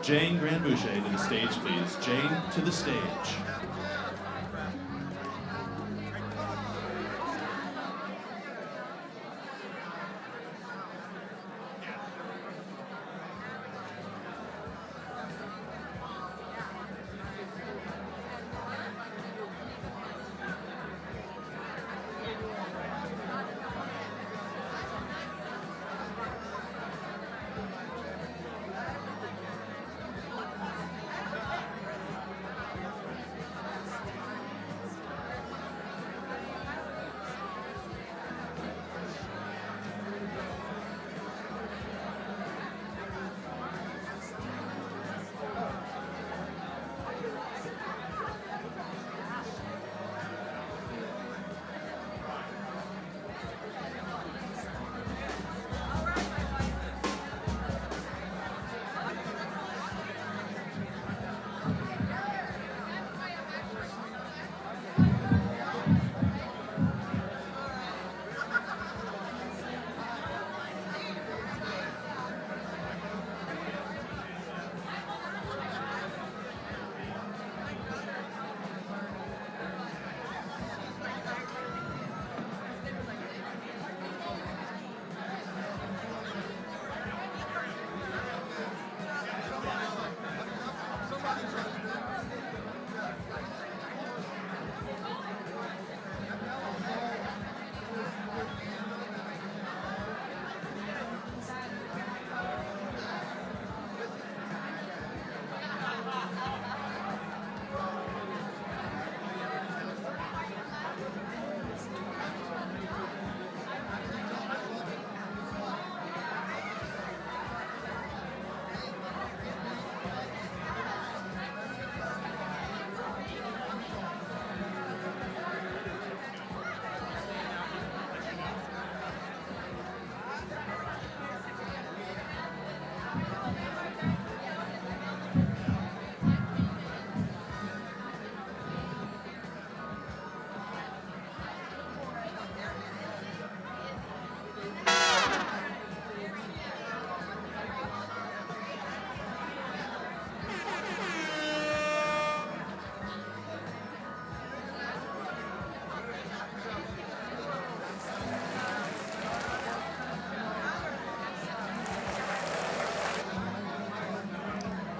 Jane Grandboucher to the stage, please. Jane to the stage.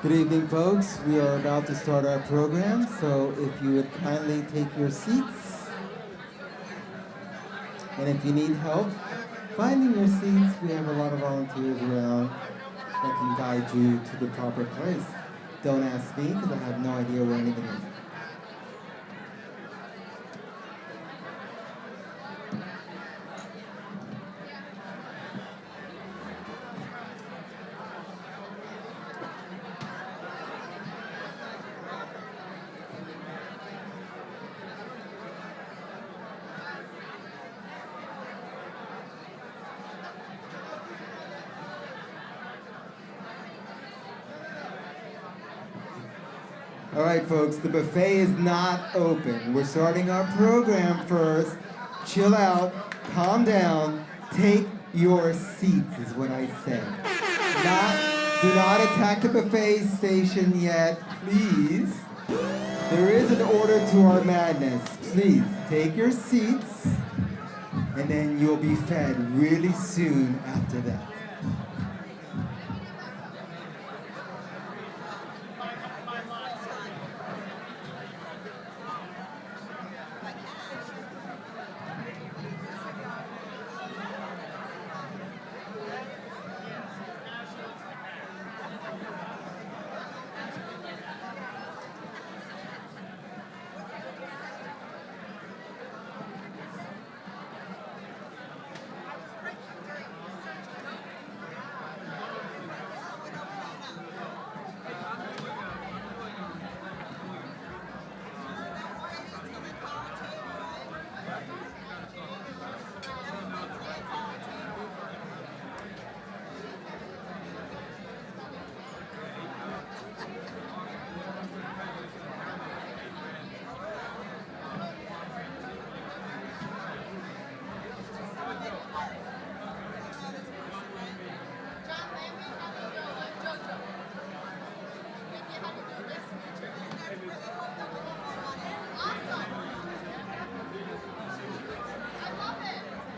Good evening, folks. We are about to start our program, so if you would kindly take your seats. And if you need help finding your seats, we have a lot of volunteers around that can guide you to the proper place. Don't ask me, because I have no idea where anything is. All right, folks, the buffet is not open. We're starting our program first. Chill out, calm down, take your seats is what I say. Do not attack the buffet station yet, please. There is an order to our madness. Please, take your seats, and then you'll be fed really soon after that.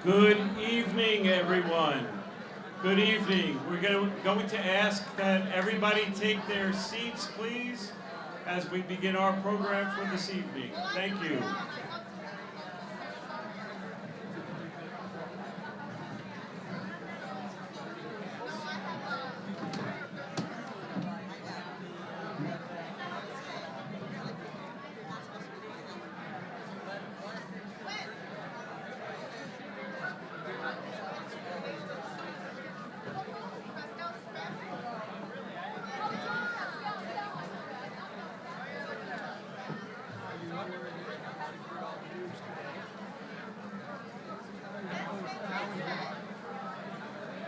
Good evening, everyone. Good evening. We're going to ask that everybody take their seats, please, as we begin our program for this evening. Thank you.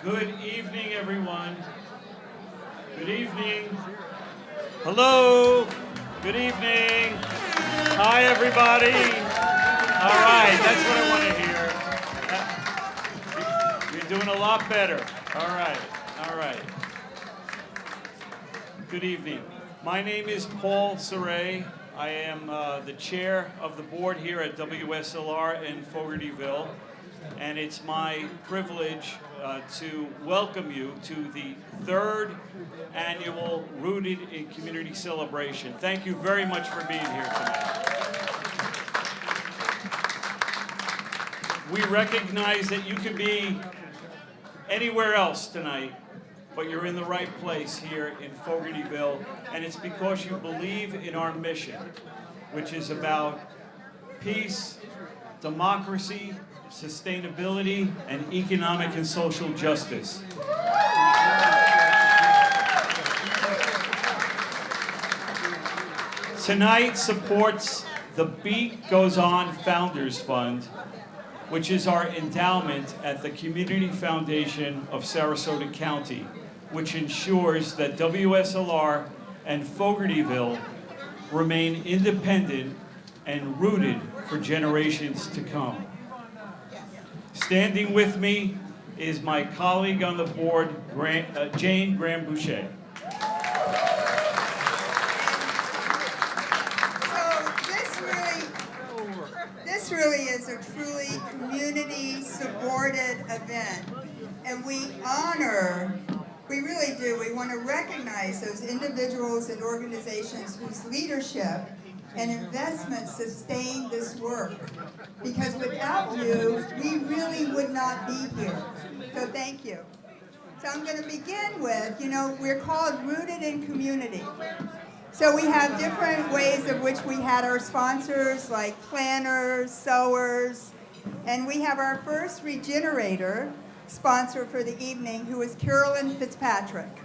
Good evening, everyone. Good evening. Hello. Good evening. Hi, everybody. All right, that's what I want to hear. You're doing a lot better. All right, all right. Good evening. My name is Paul Saray. I am the chair of the board here at WSLR in Fogartyville, and it's my privilege to welcome you to the third annual Rooted in Community celebration. Thank you very much for being here tonight. We recognize that you can be anywhere else tonight, but you're in the right place here in Fogartyville, and it's because you believe in our mission, which is about peace, democracy, sustainability, and economic and social justice. Tonight supports the Beat Goes On Founders Fund, which is our endowment at the Community Foundation of Sarasota County, which ensures that WSLR and Fogartyville remain independent and rooted for generations to come. Standing with me is my colleague on the board, Jane Graham-Boucher. This really is a truly community-supported event, and we really do. We want to recognize those individuals and organizations whose leadership and investment sustain this work. Because without you, we really would not be here. So thank you. So I'm going to begin with, we're called Rooted in Community. So we have different ways of which we had our sponsors, like planners, sewers, and we have our first regenerator sponsor for the evening, who is Carolyn Fitzpatrick.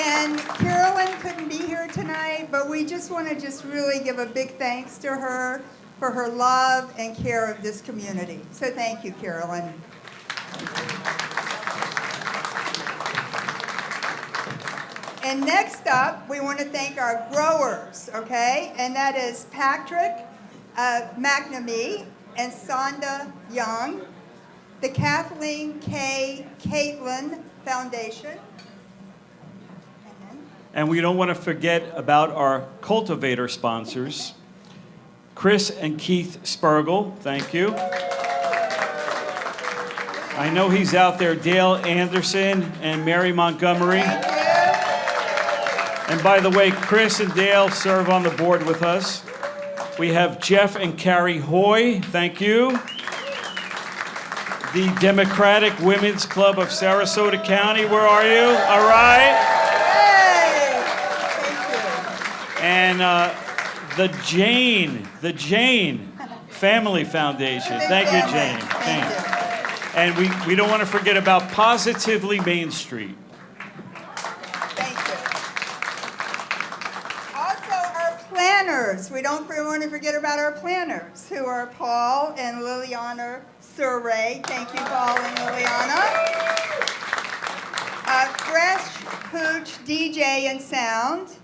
And Carolyn couldn't be here tonight, but we just want to really give a big thanks to her for her love and care of this community. So thank you, Carolyn. And next up, we want to thank our growers, okay? And that is Patrick McNamee and Sonda Young, the Kathleen K. Caitlin Foundation. And we don't want to forget about our cultivator sponsors, Chris and Keith Spergel, thank you. I know he's out there, Dale Anderson and Mary Montgomery. Thank you. And by the way, Chris and Dale serve on the board with us. We have Jeff and Carrie Hoy, thank you. The Democratic Women's Club of Sarasota County, where are you? All right. And the Jane Family Foundation. Thank you, Jane. Thank you. And we don't want to forget about Positively Main Street. Thank you. Also, our planners. We don't want to forget about our planners, who are Paul and Liliana Surrey. Thank you, Paul and Liliana. Fresh Pooch DJ and Sound.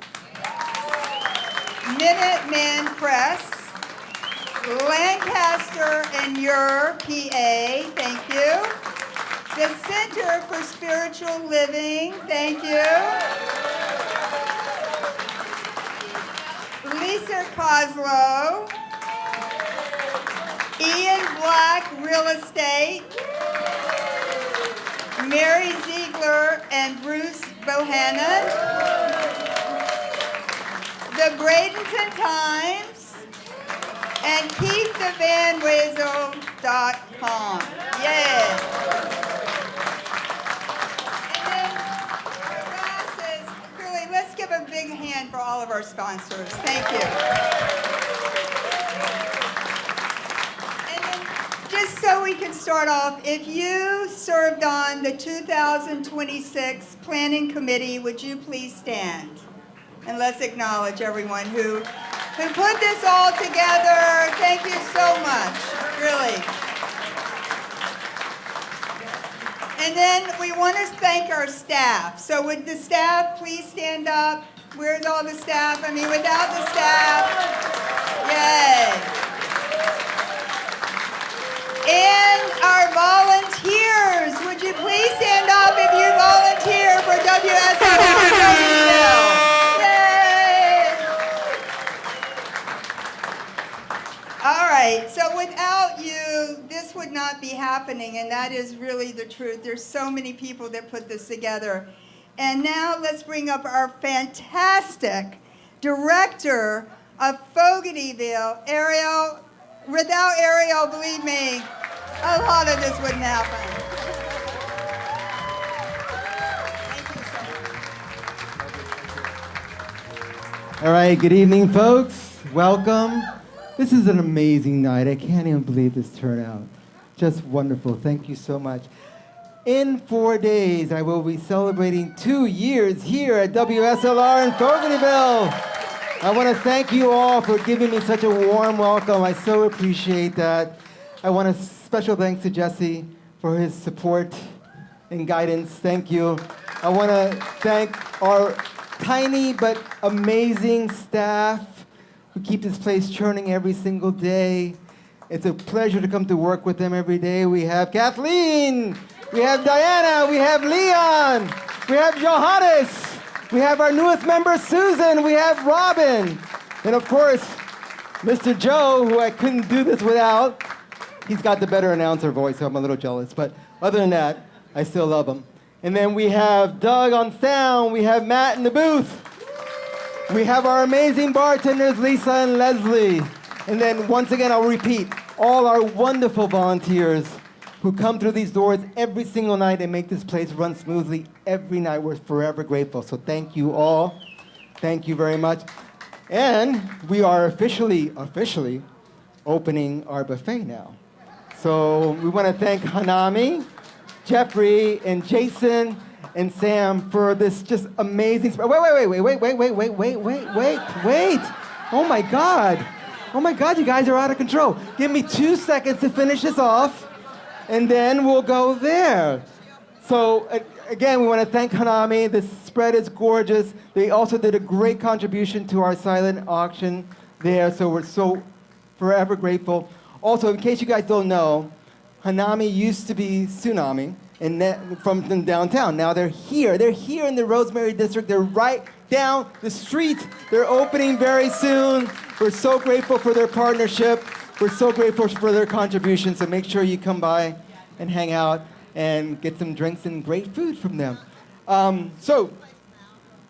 Minuteman Press, Lancaster and Your PA, thank you. The Center for Spiritual Living, thank you. Lisa Kozlow, Ian Black Real Estate, Mary Ziegler and Bruce Bohannon, the Bradenton Times, and KeithTheVanWezel.com. Yes. And then the last is, really, let's give a big hand for all of our sponsors. Thank you. And then, just so we can start off, if you served on the 2026 Planning Committee, would you please stand? And let's acknowledge everyone who put this all together. Thank you so much, really. And then we want to thank our staff. So would the staff please stand up? Where's all the staff? I mean, without the staff, yay. And our volunteers, would you please stand up if you volunteer for WSLR+Fogartyville? All right, so without you, this would not be happening, and that is really the truth. There's so many people that put this together. And now let's bring up our fantastic director of Fogartyville, Ariel. Without Ariel, believe me, a lot of this wouldn't happen. Thank you so much. All right, good evening, folks. Welcome. This is an amazing night. I can't even believe this turnout. Just wonderful. Thank you so much. In 4 days, I will be celebrating 2 years here at WSLR in Fogartyville. I want to thank you all for giving me such a warm welcome. I so appreciate that. I want a special thanks to Jesse for his support and guidance. Thank you. I want to thank our tiny but amazing staff who keep this place churning every single day. It's a pleasure to come to work with them every day. We have Kathleen, we have Diana, we have Leon, we have Johannes, we have our newest member, Susan, we have Robin, and of course, Mr. Joe, who I couldn't do this without. He's got the better announcer voice, so I'm a little jealous, but other than that, I still love him. And then we have Doug on sound, we have Matt in the booth, we have our amazing bartenders, Lisa and Leslie. And then once again, I'll repeat, all our wonderful volunteers who come through these doors every single night and make this place run smoothly every night. We're forever grateful. So thank you all. Thank you very much. And we are officially opening our buffet now. So we want to thank Hanami, Jeffrey, and Jason, and Sam for this just amazing... Wait. Oh my God, you guys are out of control. Give me 2 seconds to finish this off, and then we'll go there. So again, we want to thank Hanami. This spread is gorgeous. They also did a great contribution to our silent auction there, so we're so forever grateful. Also, in case you guys don't know, Hanami used to be Tsunami from downtown. Now they're here in the Rosemary District. They're right down the street. They're opening very soon. We're so grateful for their partnership. We're so grateful for their contribution. So make sure you come by and hang out and get some drinks and great food from them. So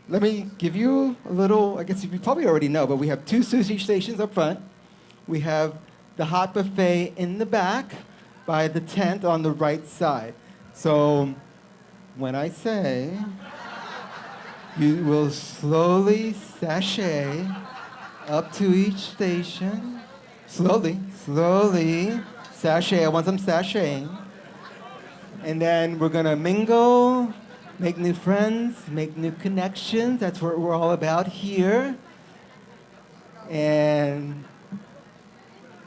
let me give you a little, I guess you probably already know, but we have 2 sushi stations up front. We have the hot buffet in the back by the tent on the right side. So when I say, you will slowly sashay up to each station. Slowly, sashay. I want some sashaying. And then we're gonna mingle, make new friends, make new connections. That's what we're all about here. And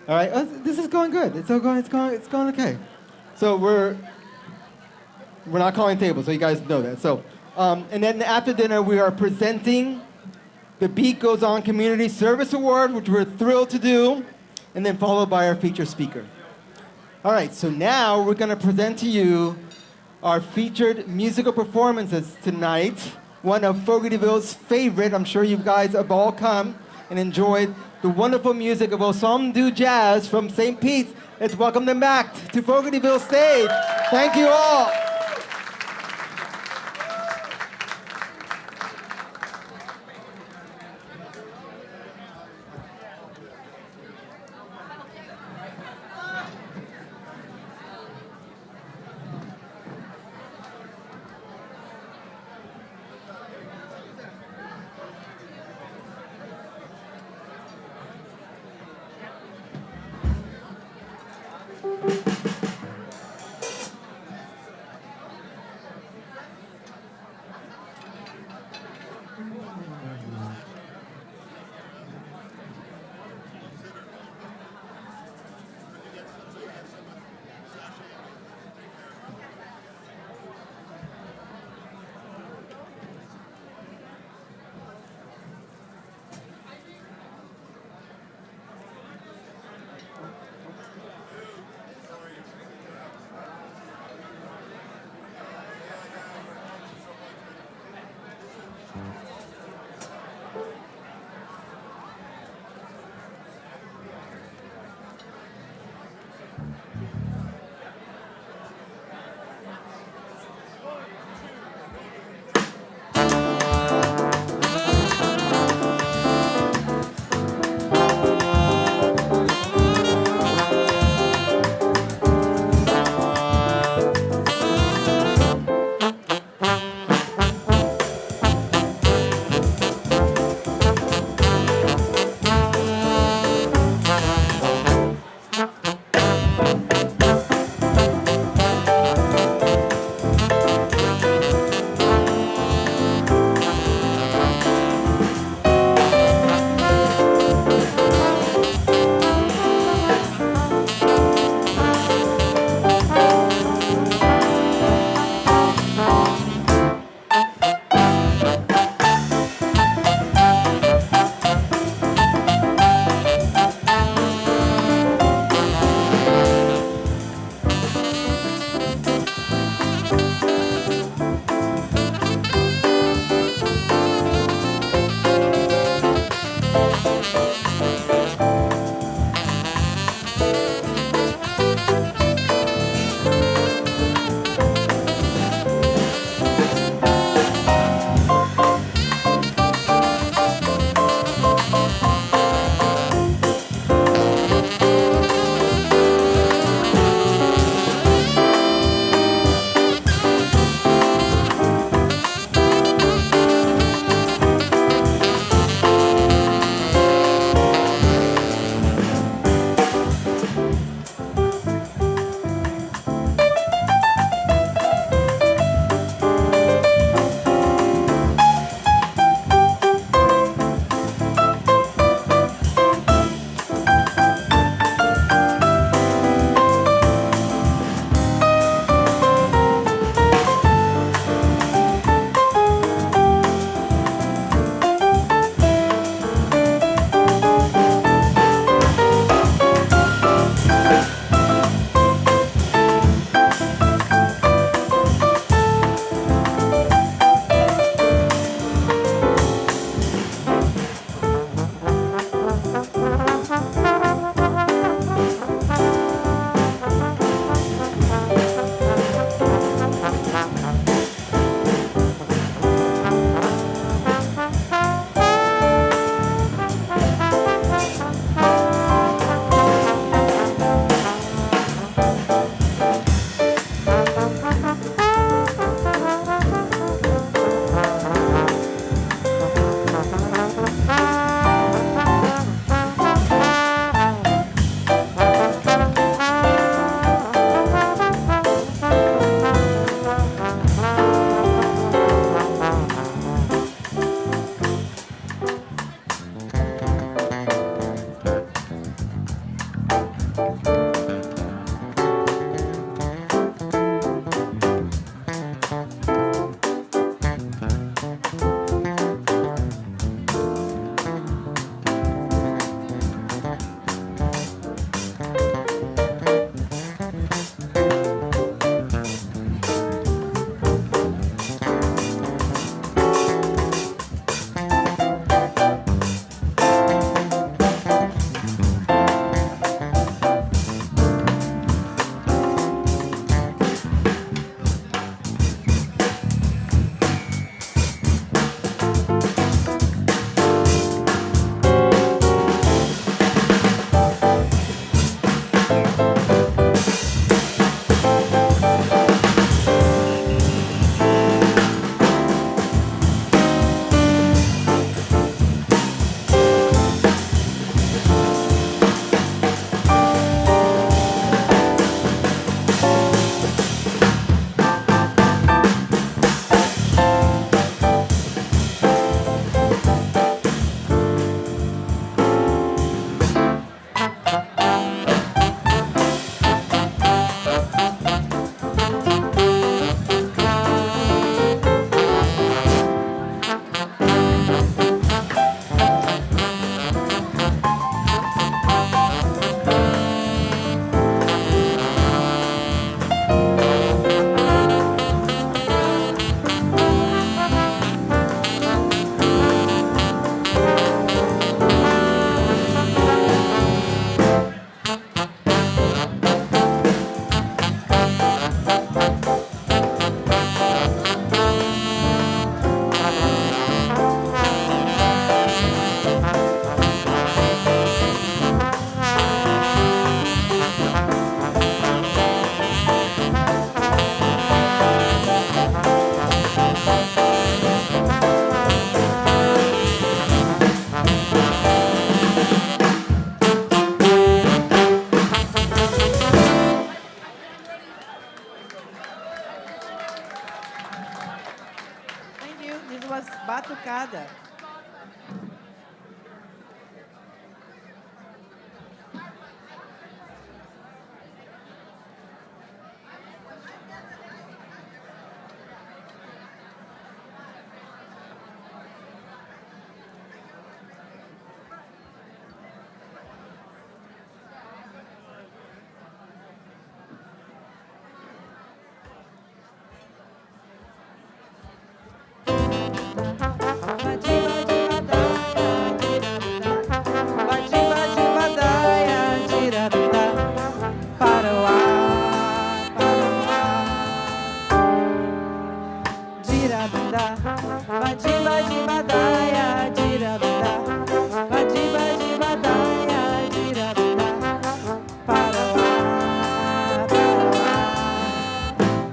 all right, this is going good. It's going okay. So we're not calling tables, so you guys know that. So, and then after dinner, we are presenting the Beat Goes On Community Service Award, which we're thrilled to do, and then followed by our featured speaker. All right, so now we're gonna present to you our featured musical performances tonight. One of Fogartyville's favorite, I'm sure you guys have all come and enjoyed the wonderful music of O Som Do Jazz from St. Pete's. Let's welcome them back to Fogartyville stage. Thank you all. batucada.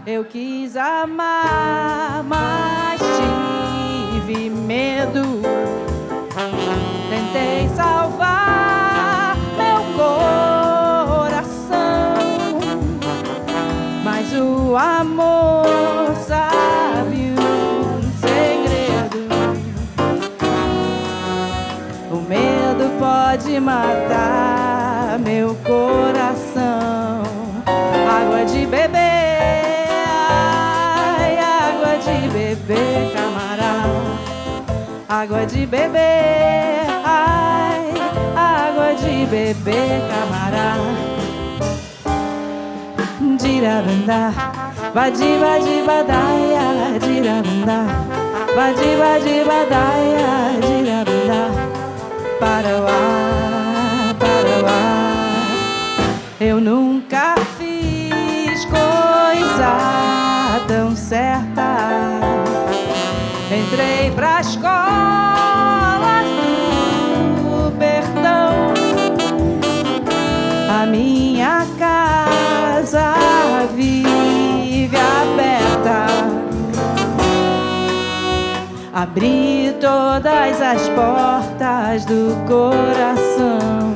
Eu quis amar, mas tive medo. Tentei salvar meu coração, mas o amor sabe um segredo. O medo pode matar meu coração. Água de beber, ai, água de beber, camarada. Água de beber, ai, água de beber, camarada. Dirabanda, vadi, vadi, badaia, dirabanda, vadi, vadi, badaia, dirabanda, parauá, parauá. Eu nunca fiz coisa tão certa. Entrei pra escola do perdão. A minha casa vive aberta. Abri todas as portas do coração.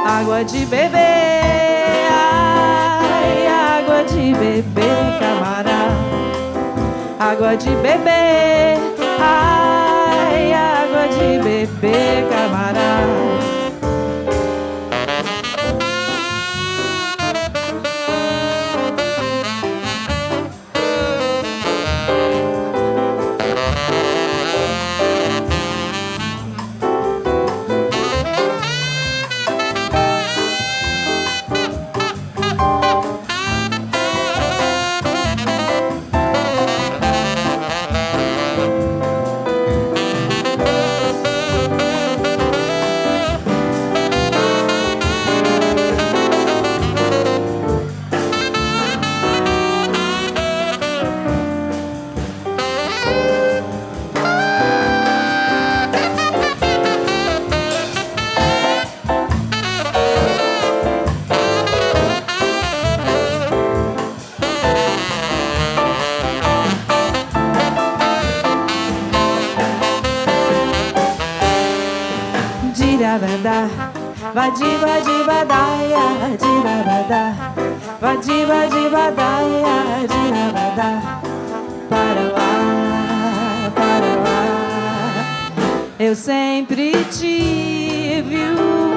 Água de beber, ai, água de beber, camarada. Água de beber, ai, água de beber, camarada. Vadi, vadi, badaia, dirabada. Vadi, vadi, badaia, dirabada. Parauá, parauá. Eu sempre tive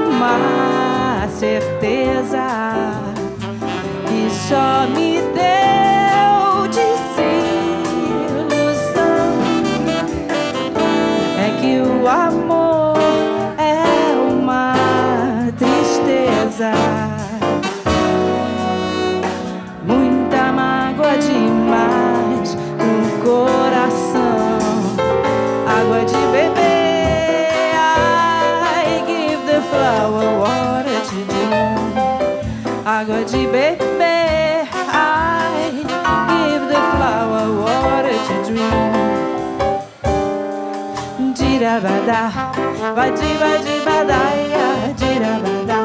uma certeza que só me deu desilusão. É que o amor é uma tristeza, muita mágoa demais no coração. Água de beber, I give the flower water to drink. Água de beber, I give the flower water to drink. Dirabada, vadi, vadi, badaia, dirabada.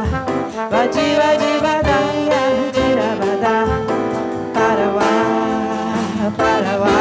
Vadi, vadi, badaia, dirabada. Parauá, parauá.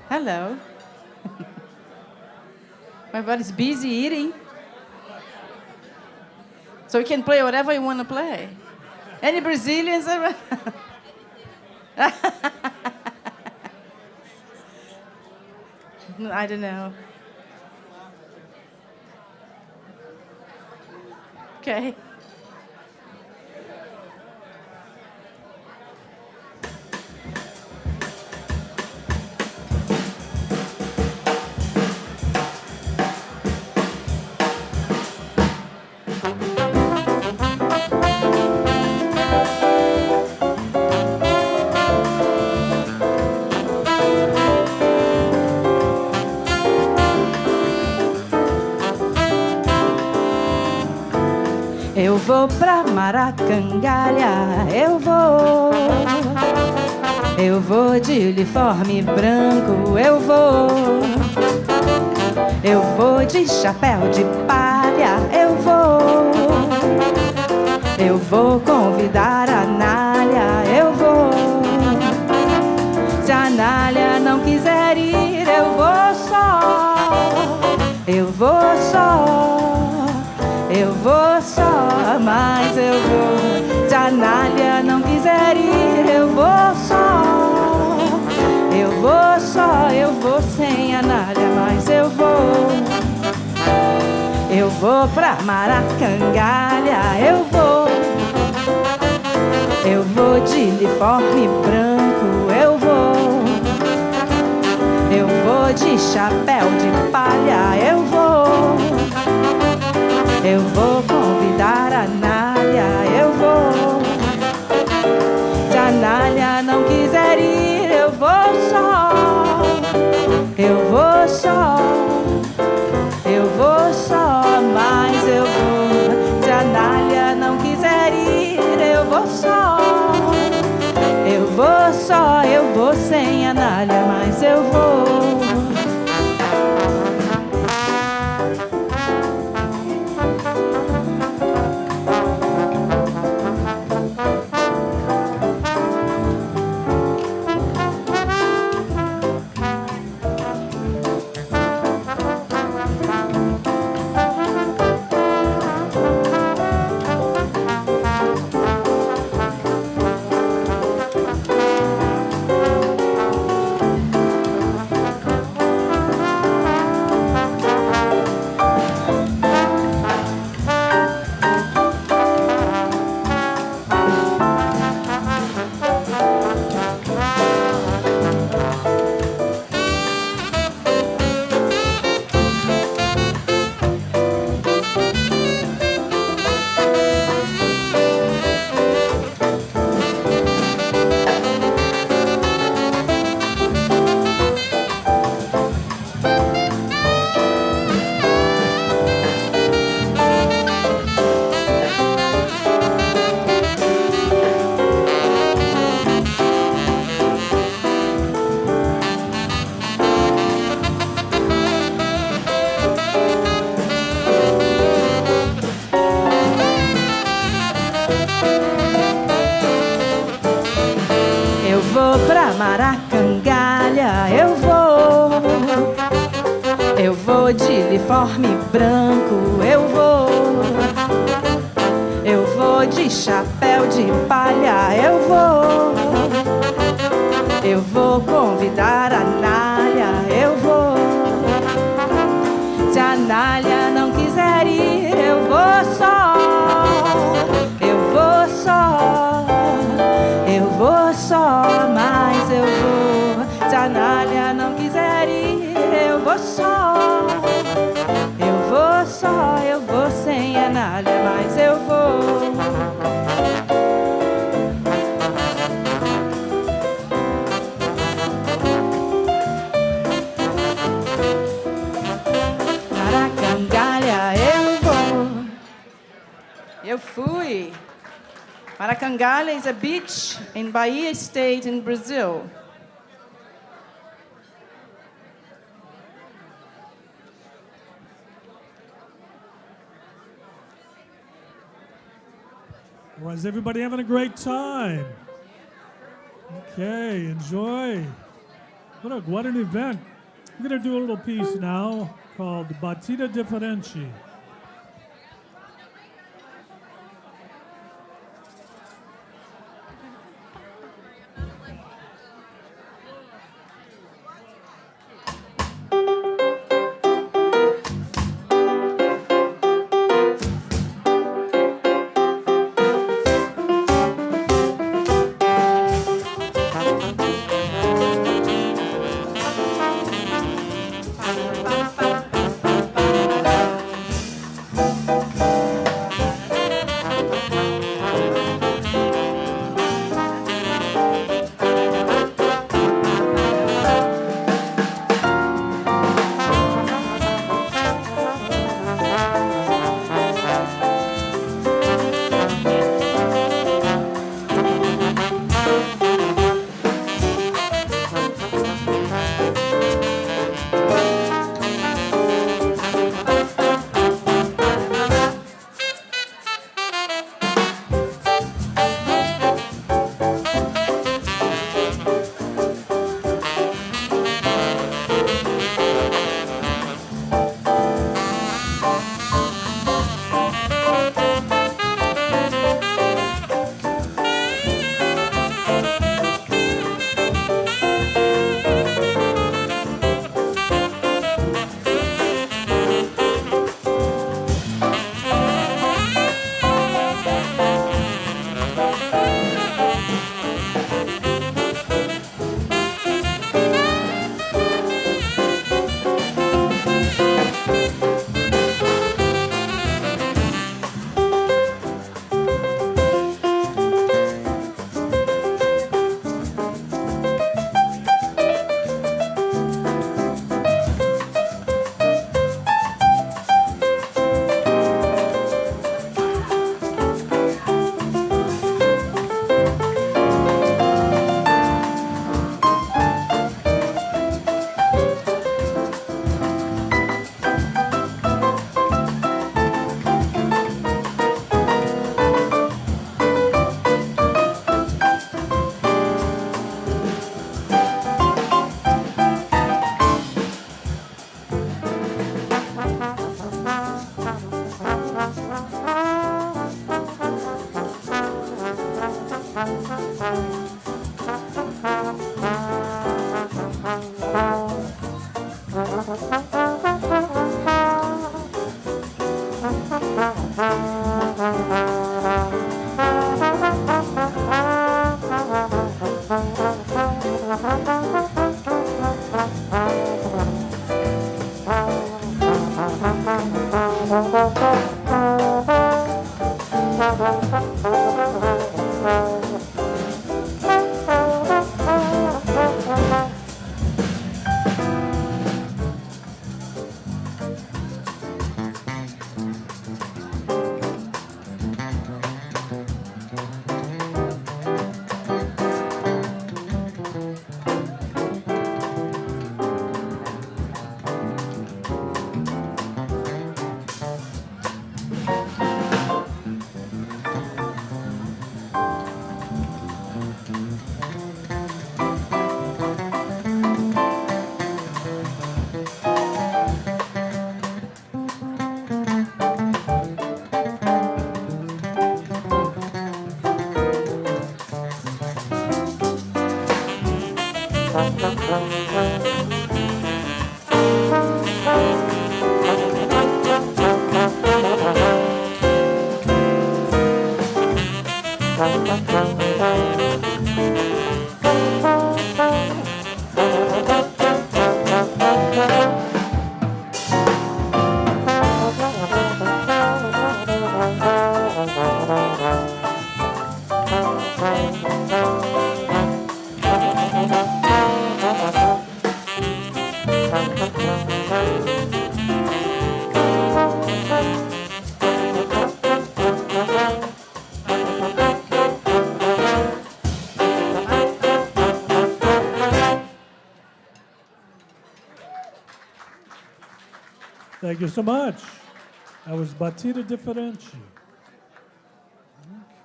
Hello. My body's busy eating. So we can play whatever you want to play. Any Brazilians around? I don't know. Okay. Eu vou pra Maracangalha, eu vou de uniforme branco, eu vou de chapéu de palha, eu vou convidar a Nália, eu vou. Se a Nália não quiser ir, eu vou só, mas eu vou. Se a Nália não quiser ir, eu vou sem a Nália, mas eu vou pra Maracangalha, eu vou de uniforme branco, eu vou de chapéu de palha, eu vou convidar a Nália, eu vou. Se a Nália não quiser ir, eu vou só, mas eu vou. Se a Nália não quiser ir, eu vou sem a Nália, mas eu vou. Maracangalha, eu vou de uniforme branco, eu vou de chapéu de palha, eu vou convidar a Nália, eu vou. Se a Nália não quiser ir, eu vou só, mas eu vou. Se a Nália não quiser ir, eu vou sem a Nália, mas eu vou. Maracangalha, eu fui. Maracangalha is a beach in Bahia State in Brazil. Was everybody having a great time? Okay, enjoy. Look, what an event. I'm going to do a little piece now called Batida Differente. Thank you so much. That was Batida Differente.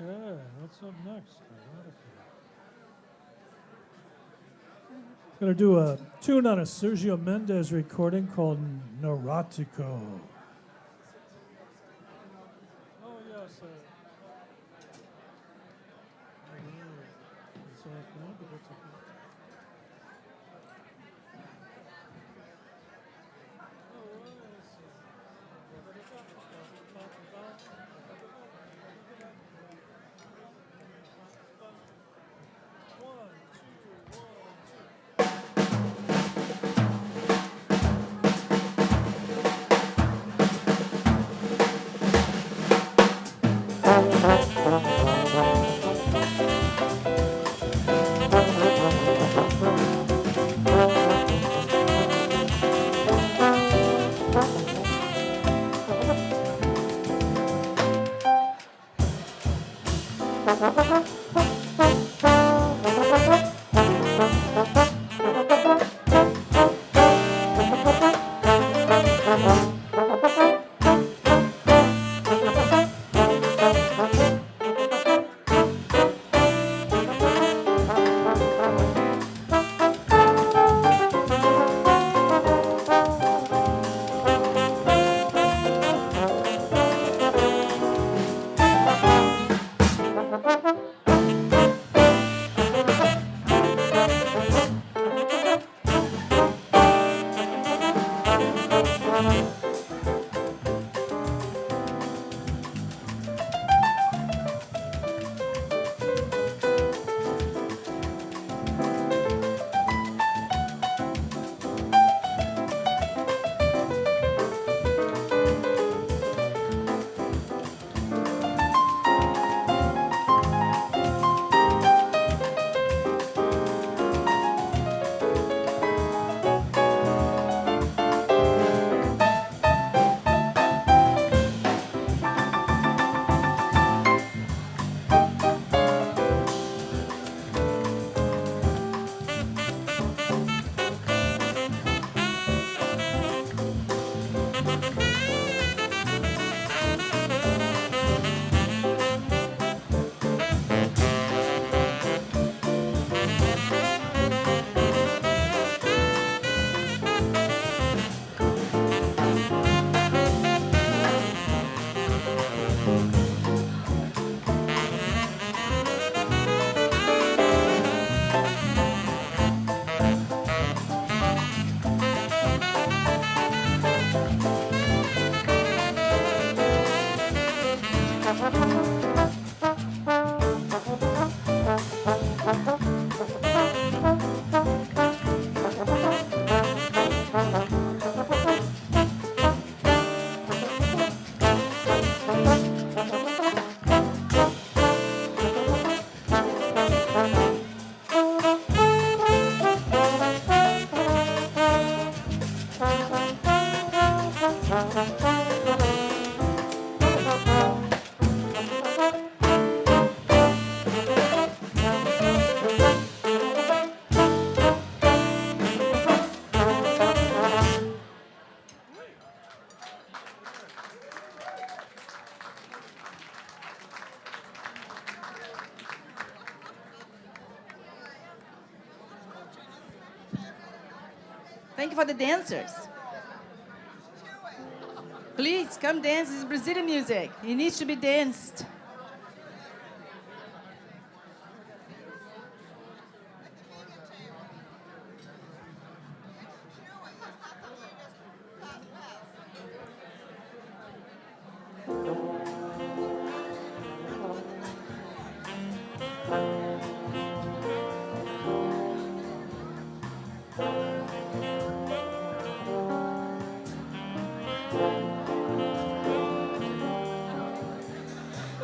Okay, what's up next? Gonna do a tune on a Sergio Mendes recording called Neurotico. Oh, yes, sir. It's off now, but that's okay. Thank you for the dancers. Please come dance. This is Brazilian music. It needs to be danced.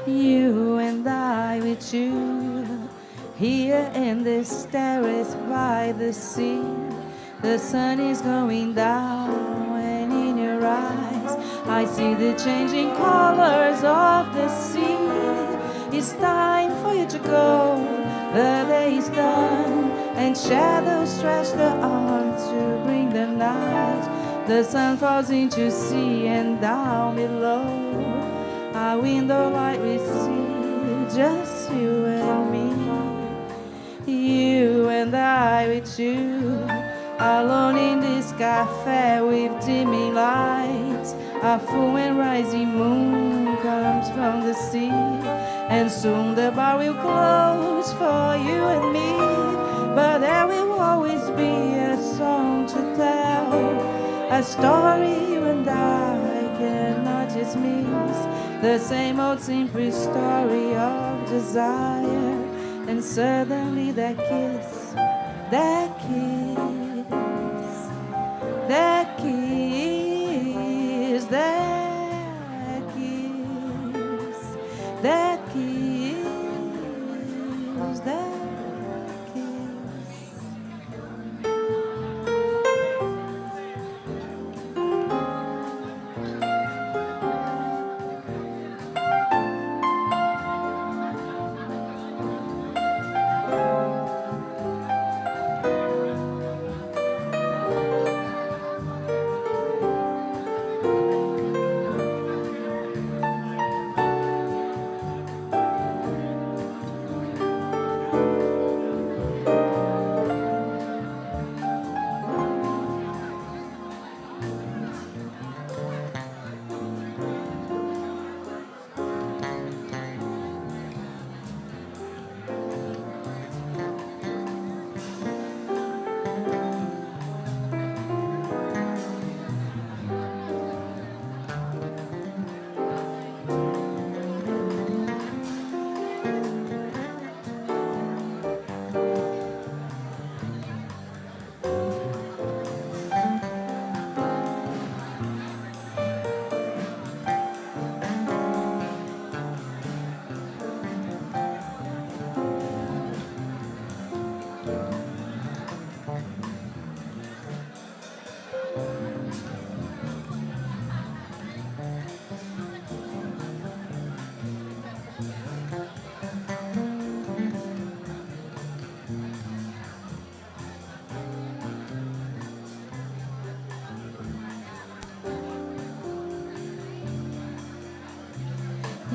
You and I with you here in this terrace by the sea. The sun is going down and in your eyes I see the changing colors of the sea. It's time for you to go, the day is done, and shadows stretch their arms to bring the night. The sun falls into sea and down below. Our window light we see just you and me. You and I with you. Alone in this cafe with dimming lights, a full and rising moon comes from the sea, and soon the bar will close for you and me, but there will always be a song to tell, a story you and I cannot dismiss, the same old simple story of desire, and suddenly that kiss, that kiss, that kiss, that kiss, that kiss, that kiss.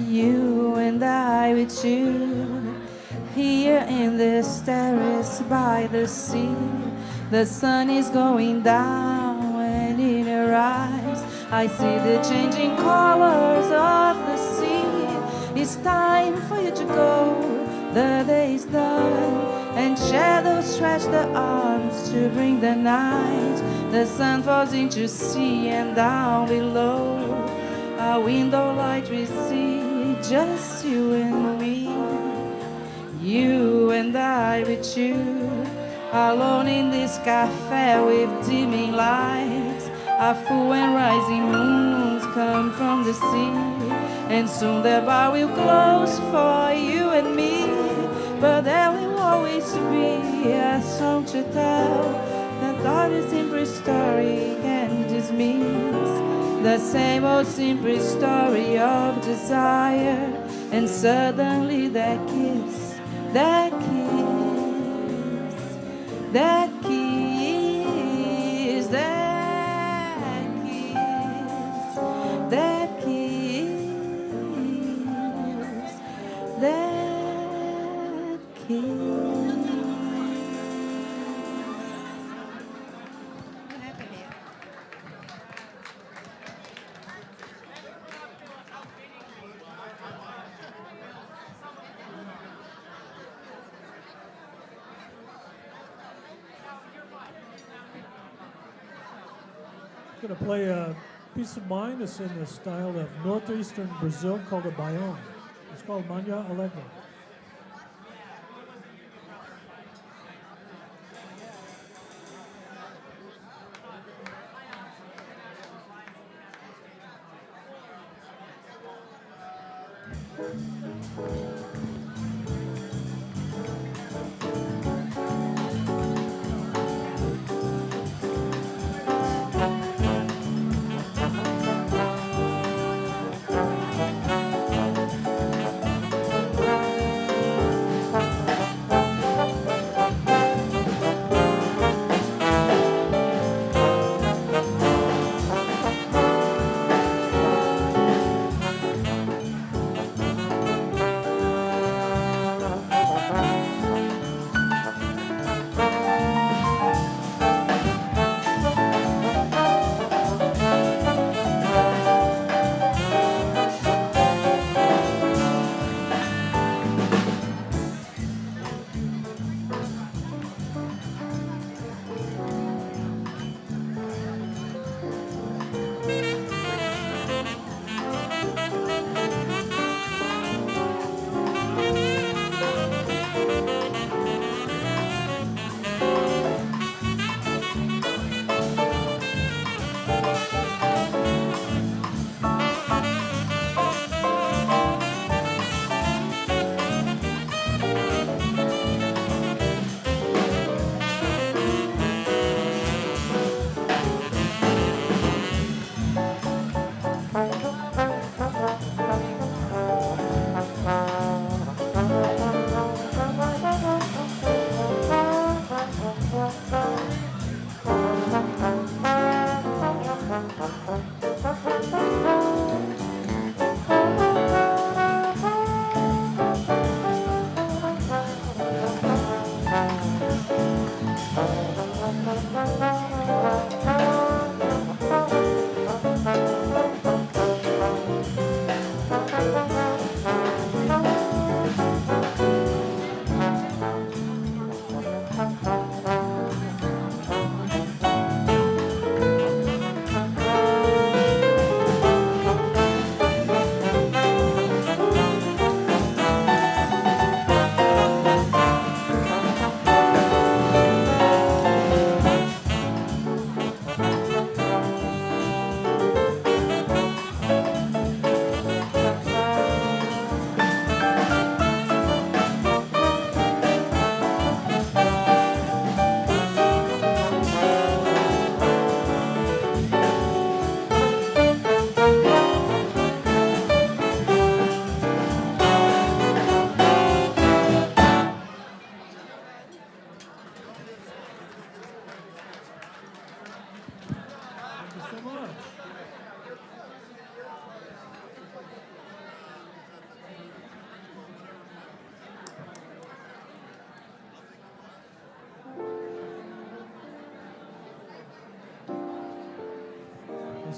You and I with you, here in this terrace by the sea. The sun is going down, and in your eyes I see the changing colors of the sea. It's time for you to go, the day is done, and shadows stretch their arms to bring the night. The sun falls into sea, and down below a window light we see, just you and me. You and I with you, alone in this cafe with dimming lights. A full and rising moons come from the sea, and soon the bar will close for you and me, but there will always be a song to tell, that all is simple story can dismiss, the same old simple story of desire, and suddenly that kiss, that kiss, that kiss, that kiss, that kiss, that kiss. I'm going to play a piece of mine that's in the style of northeastern Brazil called a baião. It's called Manhã Alegre.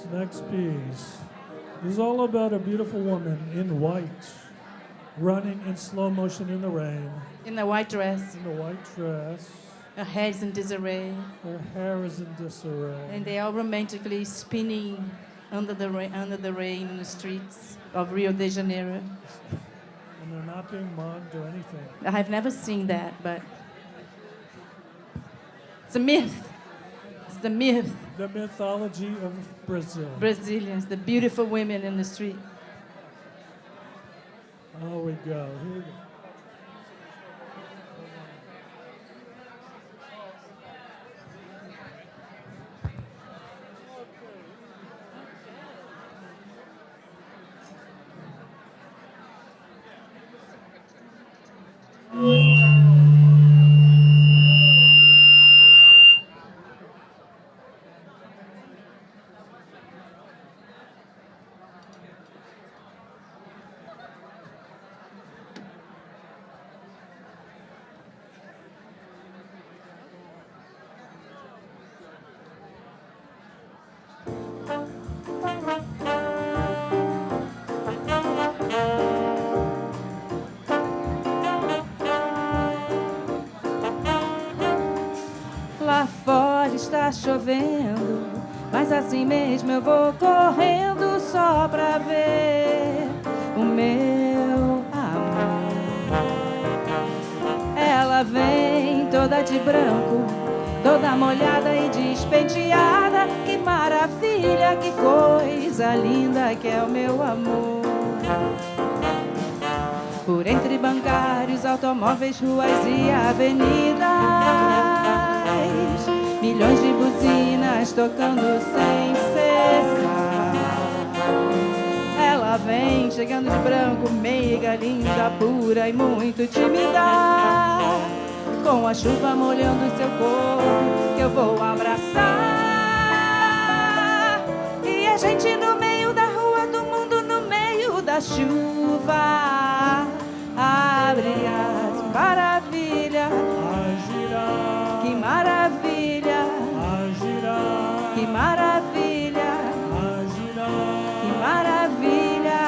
This next piece is all about a beautiful woman in white, running in slow motion in the rain, In a white dress, in a white dress. her hair is in disarray, Her hair is in disarray. and they are romantically spinning under the rain in the streets of Rio de Janeiro. And they're not being mugged or anything. I have never seen that, but it's a myth. It's the myth. The mythology of Brazil. Brazilians, the beautiful women in the street. Oh, we go. Here we go. Lá fora está chovendo, mas assim mesmo eu vou correndo só pra ver o meu amor. Ela vem toda de branco, toda molhada e despenteada. Que maravilha, que coisa linda que é o meu amor. Por entre bancários, automóveis, ruas e avenidas, milhões de buzinas tocando sem cessar. Ela vem chegando de branco, meiga, linda, pura e muito tímida, com a chuva molhando seu corpo que eu vou abraçar. E a gente no meio da rua do mundo, no meio da chuva, abre as maravilha, A girar, que maravilha, a girar, que maravilha, a girar. que maravilha.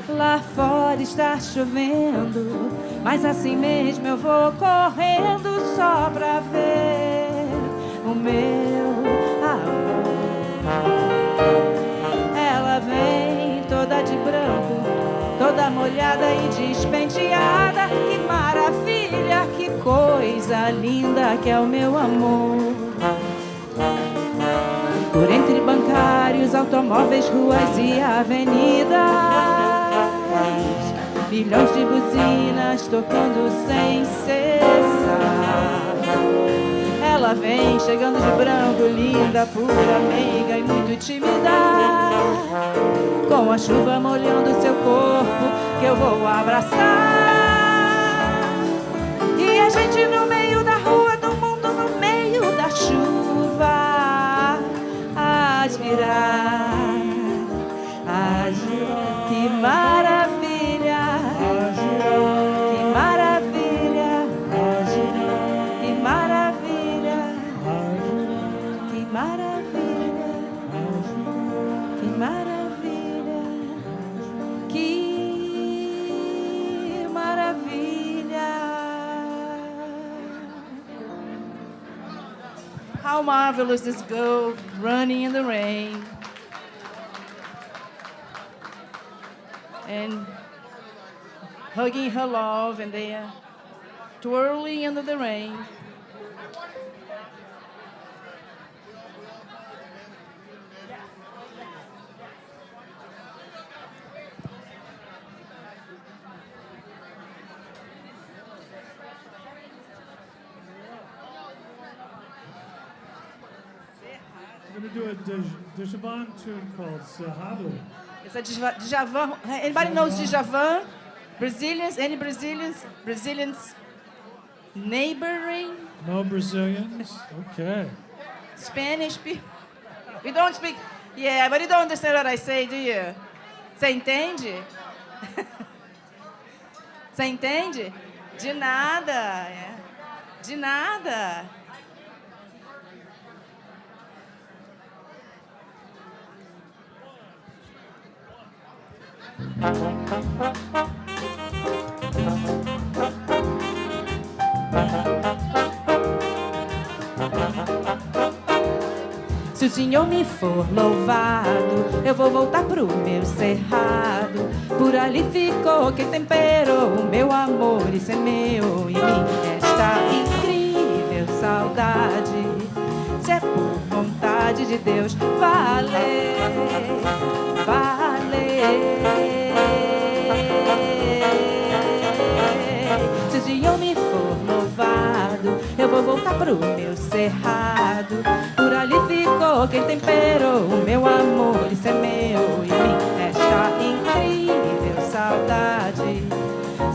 Lá fora está chovendo, mas assim mesmo eu vou correndo só pra ver o meu amor. Ela vem toda de branco, toda molhada e despenteada. Que maravilha, que coisa linda que é o meu amor. Por entre bancários, automóveis, ruas e avenidas, milhões de buzinas tocando sem cessar. Ela vem chegando de branco, linda, pura, meiga e muito tímida, com a chuva molhando seu corpo que eu vou abraçar. E a gente no meio da rua do mundo, no meio da chuva, a girar, a girar. Que maravilha, que maravilha, que maravilha, que maravilha, que maravilha, que maravilha. how marvelous this girl running in the rain. And hugging her love, and they are twirling under the rain. We're going to do a Djavan tune called Cerrado. It's a Djavan. Anybody knows Djavan? Brazilians? Any Brazilians? Brazilians neighboring? No Brazilians? Okay. Spanish people? We don't speak. Yeah, but you don't understand what I say, do you? Você entende? Você entende? De nada. É. De nada. Se o Senhor me for louvado, eu vou voltar pro meu cerrado. Por ali ficou quem temperou o meu amor e semeou em mim esta incrível saudade. Se é por vontade de Deus, vale, vale. Se o Senhor me for louvado, eu vou voltar pro meu cerrado. Por ali ficou quem temperou o meu amor e semeou em mim esta incrível saudade.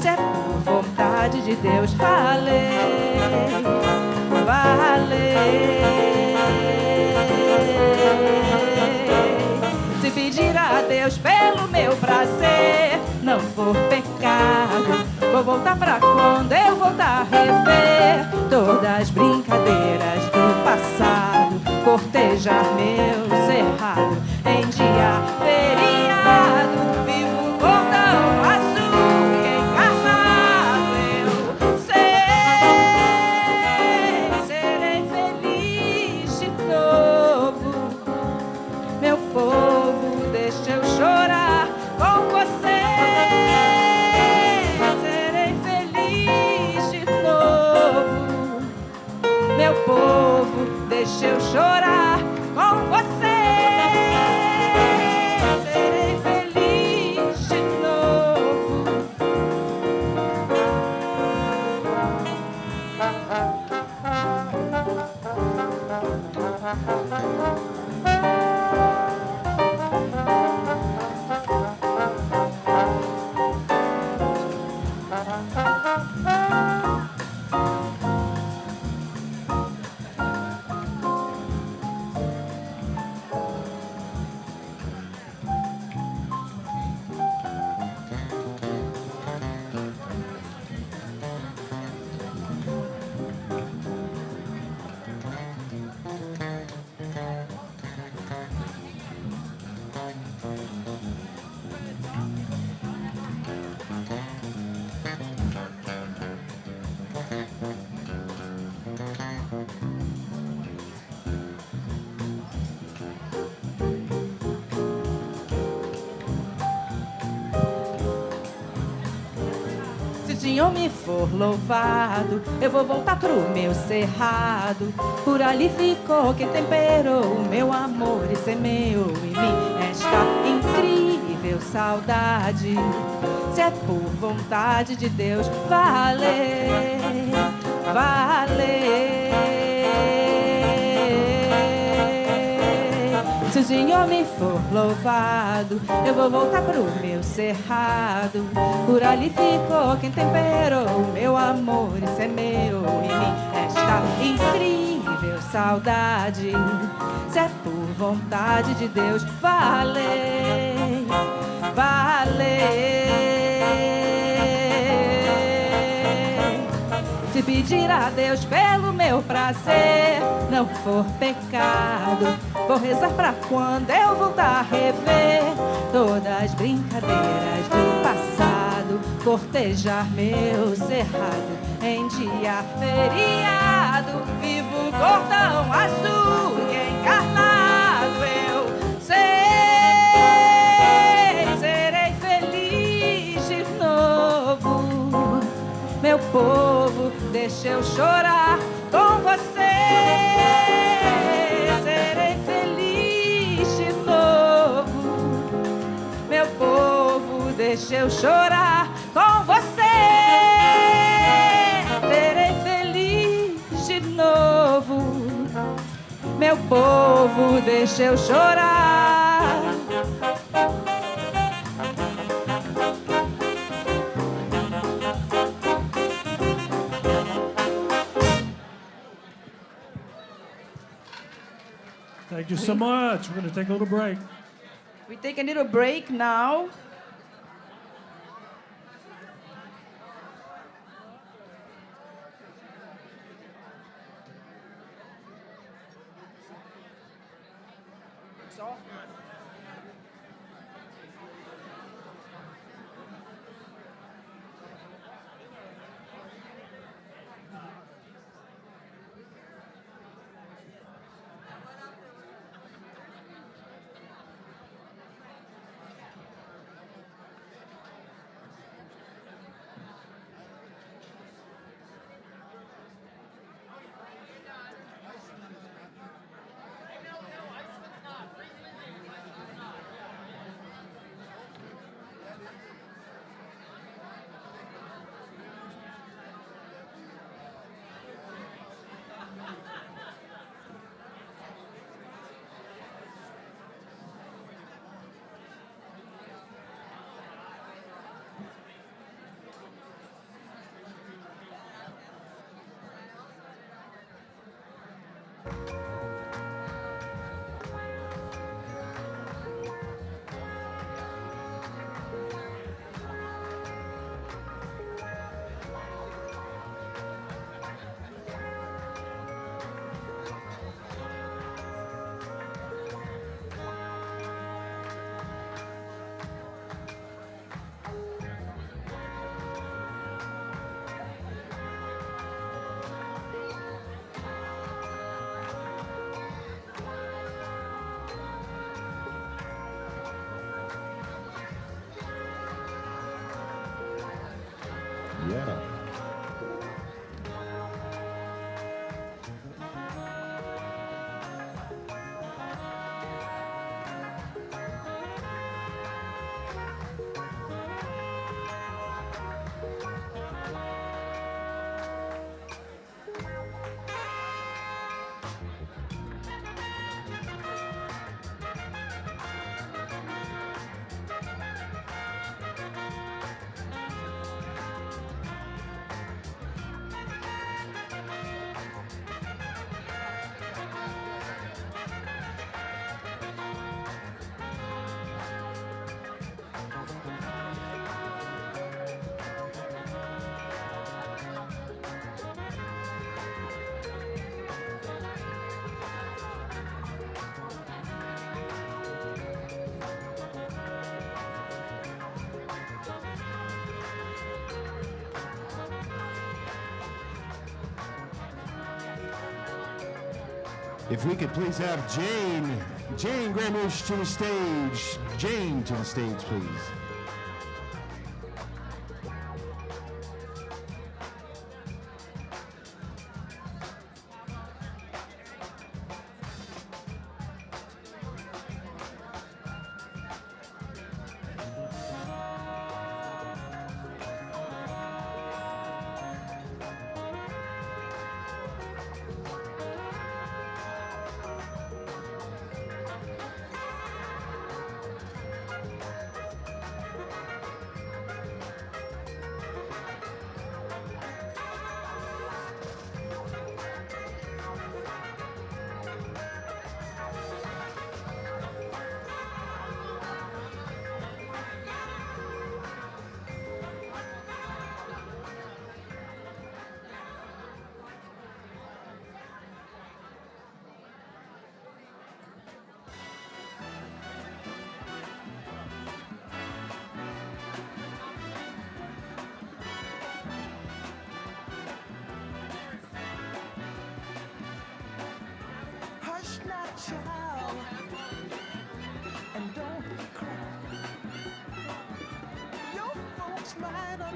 Se é por vontade de Deus, vale, vale. Se pedir a Deus pelo meu prazer não for pecado, vou voltar pra quando eu voltar a rever todas as brincadeiras do passado, cortejar meu cerrado em dia feriado, vivo um cordão azul e encarnado. Eu sei, serei feliz de novo, meu povo, deixa eu chorar com você. Serei feliz de novo, meu povo, deixa eu chorar com você. Serei feliz de novo. Se o Senhor me for louvado, eu vou voltar pro meu cerrado. Por ali ficou quem temperou o meu amor e semeou em mim esta incrível saudade. Se é por vontade de Deus, vale, vale. Se o Senhor me for louvado, eu vou voltar pro meu cerrado. Por ali ficou quem temperou o meu amor e semeou em mim esta incrível saudade. Se é por vontade de Deus, vale, vale. Se pedir a Deus pelo meu prazer não for pecado, vou rezar pra quando eu voltar a rever todas as brincadeiras do passado, gado, cortejar meu cerrado em dia feriado. Vivo cordão azul e encarnado eu serei feliz de novo. Meu povo, deixa eu chorar com você. Serei feliz de novo. Meu povo, deixa eu chorar com você. Serei feliz de novo. Meu povo, deixa eu chorar. Thank you so much. We're going to take a little break. We take a little break now. Yeah. If we could please have Jane Gramish to the stage. Jane to the stage, please.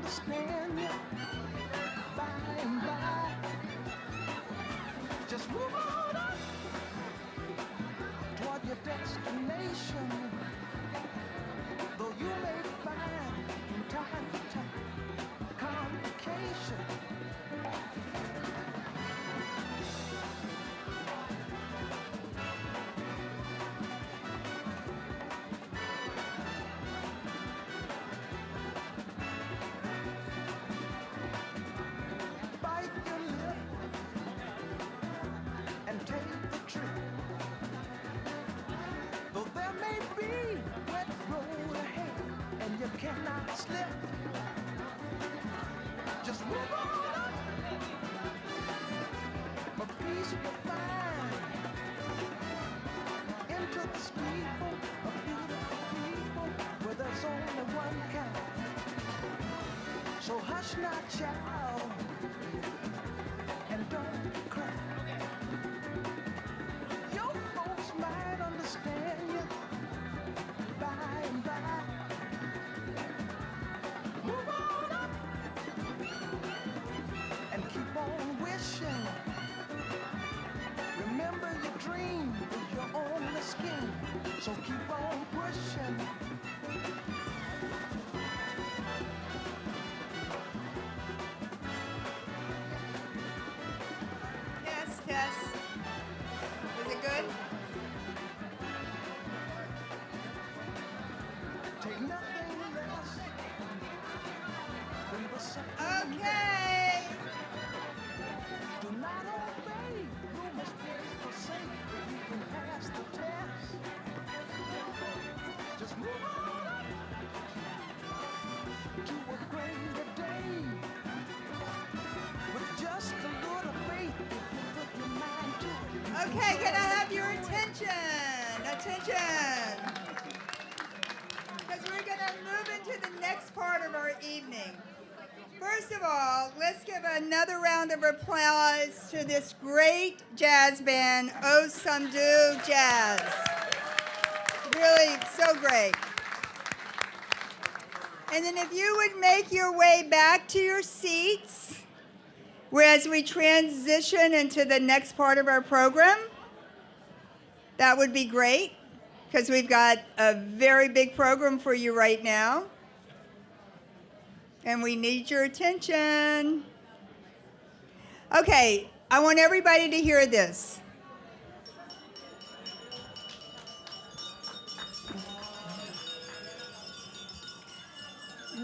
understand you by and by. Just move on up toward your destination. Though you may find from time to time complication. Bite your lip and take the trip. Though there may be wet road ahead and you cannot slip, just move on up. For peace you'll find into the steeple of beautiful people where there's only one kind. So hush not, child, and don't cry. Your folks might understand you by and by. Move on up and keep on wishing. Remember your dream is your only scheme, so keep on pushing. Test, test. Is it good? Take nothing less than the sun. Okay. Do not obey, you must forsake if you can pass the test. Just move on up to a greater day. With just a little faith, if you put your mind to it. Okay, can I have your attention? Attention. Because we're going to move into the next part of our evening. First of all, let's give another round of applause to this great jazz band, O Som Do Jazz. Really, so great. And then if you would make your way back to your seats, as we transition into the next part of our program, that would be great, because we've got a very big program for you right now. And we need your attention. Okay, I want everybody to hear this.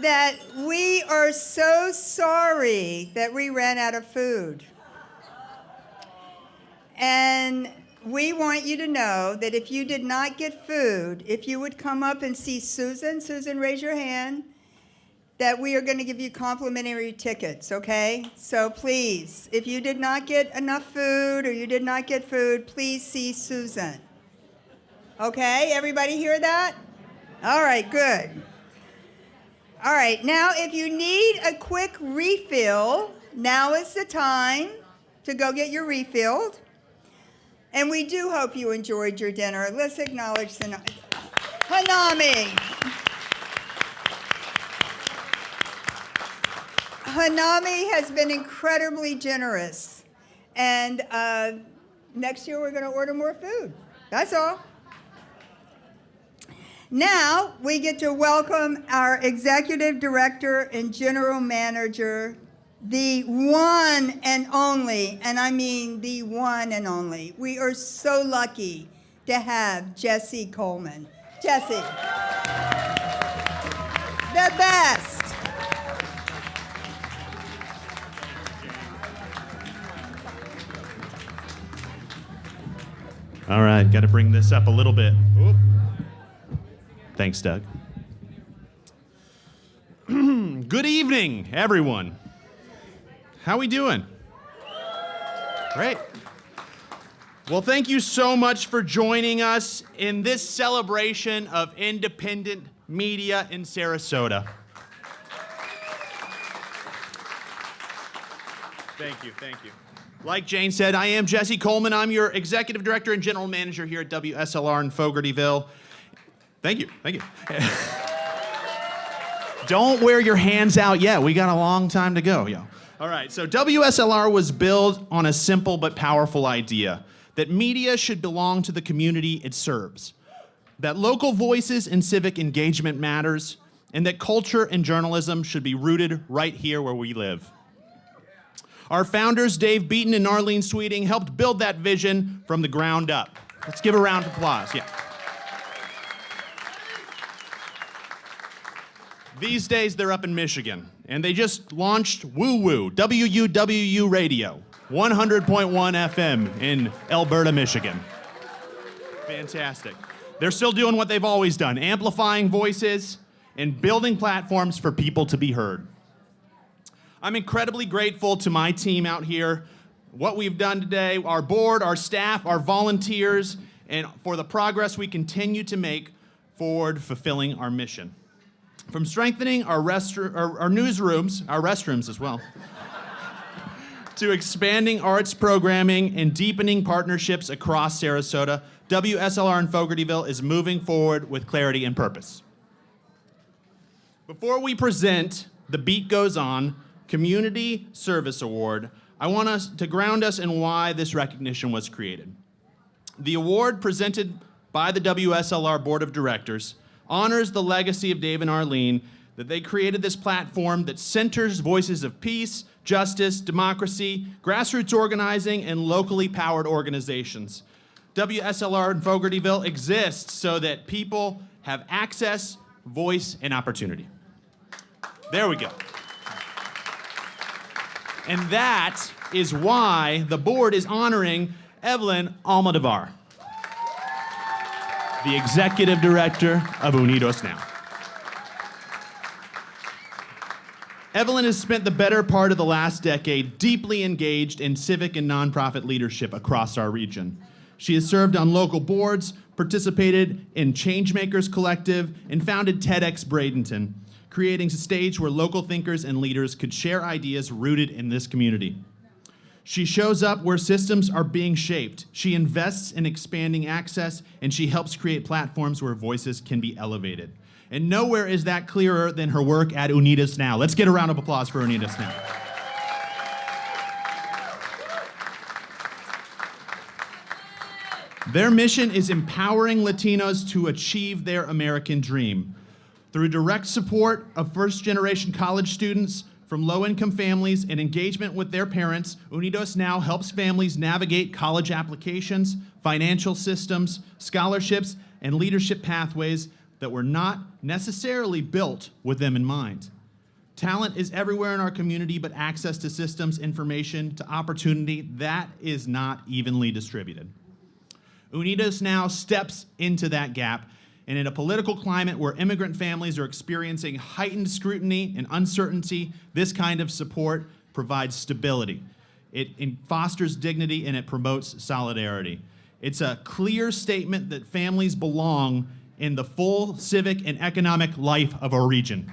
That we are so sorry that we ran out of food. And we want you to know that if you did not get food, if you would come up and see Susan, raise your hand, that we are going to give you complimentary tickets, okay? So please, if you did not get enough food or you did not get food, please see Susan. Okay, everybody hear that? All right, good. All right, now if you need a quick refill, now is the time to go get your refilled. And we do hope you enjoyed your dinner. Let's acknowledge Hanami. Hanami has been incredibly generous. And next year we're going to order more food. That's all. Now we get to welcome our executive director and general manager, the one and only, and I mean the one and only. We are so lucky to have Jesse Coleman. Jesse, the best. All right, got to bring this up a little bit. Oop. Thanks, Doug. Good evening, everyone. How we doing? Great. Well, thank you so much for joining us in this celebration of independent media in Sarasota. Thank you, thank you. Like Jane said, I am Jesse Coleman. I'm your executive director and general manager here at WSLR in Fogartyville. Thank you, thank you. Don't wear your hands out yet. We got a long time to go, yo. All right, so WSLR was built on a simple but powerful idea that media should belong to the community it serves, that local voices and civic engagement matters, and that culture and journalism should be rooted right here where we live. Our founders, Dave Beaton and Arlene Sweeting, helped build that vision from the ground up. Let's give a round of applause, yeah. These days, they're up in Michigan, and they just launched Woo Woo, WUWU Radio, 100.1 FM in Alberta, Michigan. Fantastic. They're still doing what they've always done, amplifying voices and building platforms for people to be heard. I'm incredibly grateful to my team out here, what we've done today, our board, our staff, our volunteers, and for the progress we continue to make forward fulfilling our mission. From strengthening our newsrooms, our restrooms as well, to expanding arts programming and deepening partnerships across Sarasota, WSLR in Fogartyville is moving forward with clarity and purpose. Before we present The Beat Goes On Community Service Award, I want us to ground us in why this recognition was created. The award presented by the WSLR Board of Directors honors the legacy of Dave and Arlene, that they created this platform that centers voices of peace, justice, democracy, grassroots organizing, and locally powered organizations. WSLR in Fogartyville exists so that people have access, voice, and opportunity. There we go. And that is why the board is honoring Evelyn Almodóvar, the Executive Director of UnidosNow. Evelyn has spent the better part of the last decade deeply engaged in civic and nonprofit leadership across our region. She has served on local boards, participated in Changemakers Collective, and founded TEDx Bradenton, creating a stage where local thinkers and leaders could share ideas rooted in this community. She shows up where systems are being shaped. She invests in expanding access, and she helps create platforms where voices can be elevated. And nowhere is that clearer than her work at UnidosNow. Let's get a round of applause for UnidosNow. Their mission is empowering Latinos to achieve their American dream. Through direct support of first-generation college students from low-income families and engagement with their parents, UnidosNow helps families navigate college applications, financial systems, scholarships, and leadership pathways that were not necessarily built with them in mind. Talent is everywhere in our community, but access to systems, information, to opportunity, that is not evenly distributed. UnidosNow steps into that gap, and in a political climate where immigrant families are experiencing heightened scrutiny and uncertainty, this kind of support provides stability. It fosters dignity and it promotes solidarity. It's a clear statement that families belong in the full civic and economic life of our region.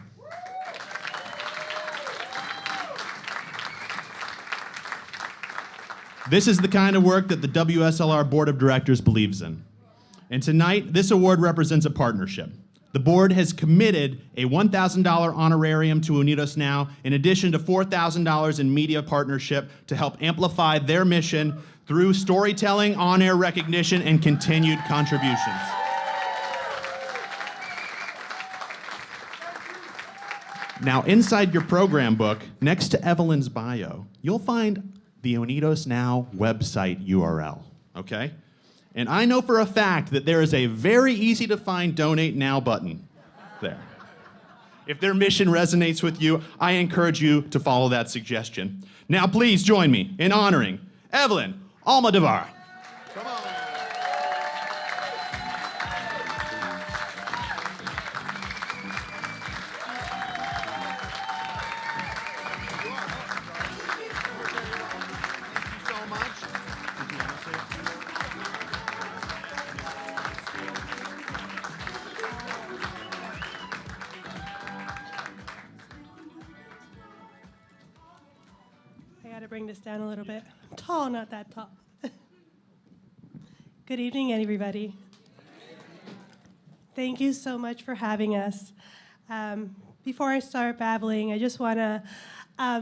This is the kind of work that the WSLR Board of Directors believes in. And tonight, this award represents a partnership. The board has committed a $1,000 honorarium to UnidosNow, in addition to $4,000 in media partnership to help amplify their mission through storytelling, on-air recognition, and continued contributions. Now, inside your program book, next to Evelyn's bio, you'll find the UnidosNow website URL, okay? And I know for a fact that there is a very easy to find Donate Now button there. If their mission resonates with you, I encourage you to follow that suggestion. Now please join me in honoring Evelyn Almodóvar. Come on. Bring this down a little bit. I'm tall, not that tall. Good evening, everybody. Thank you so much for having us. before I start babbling, I just want to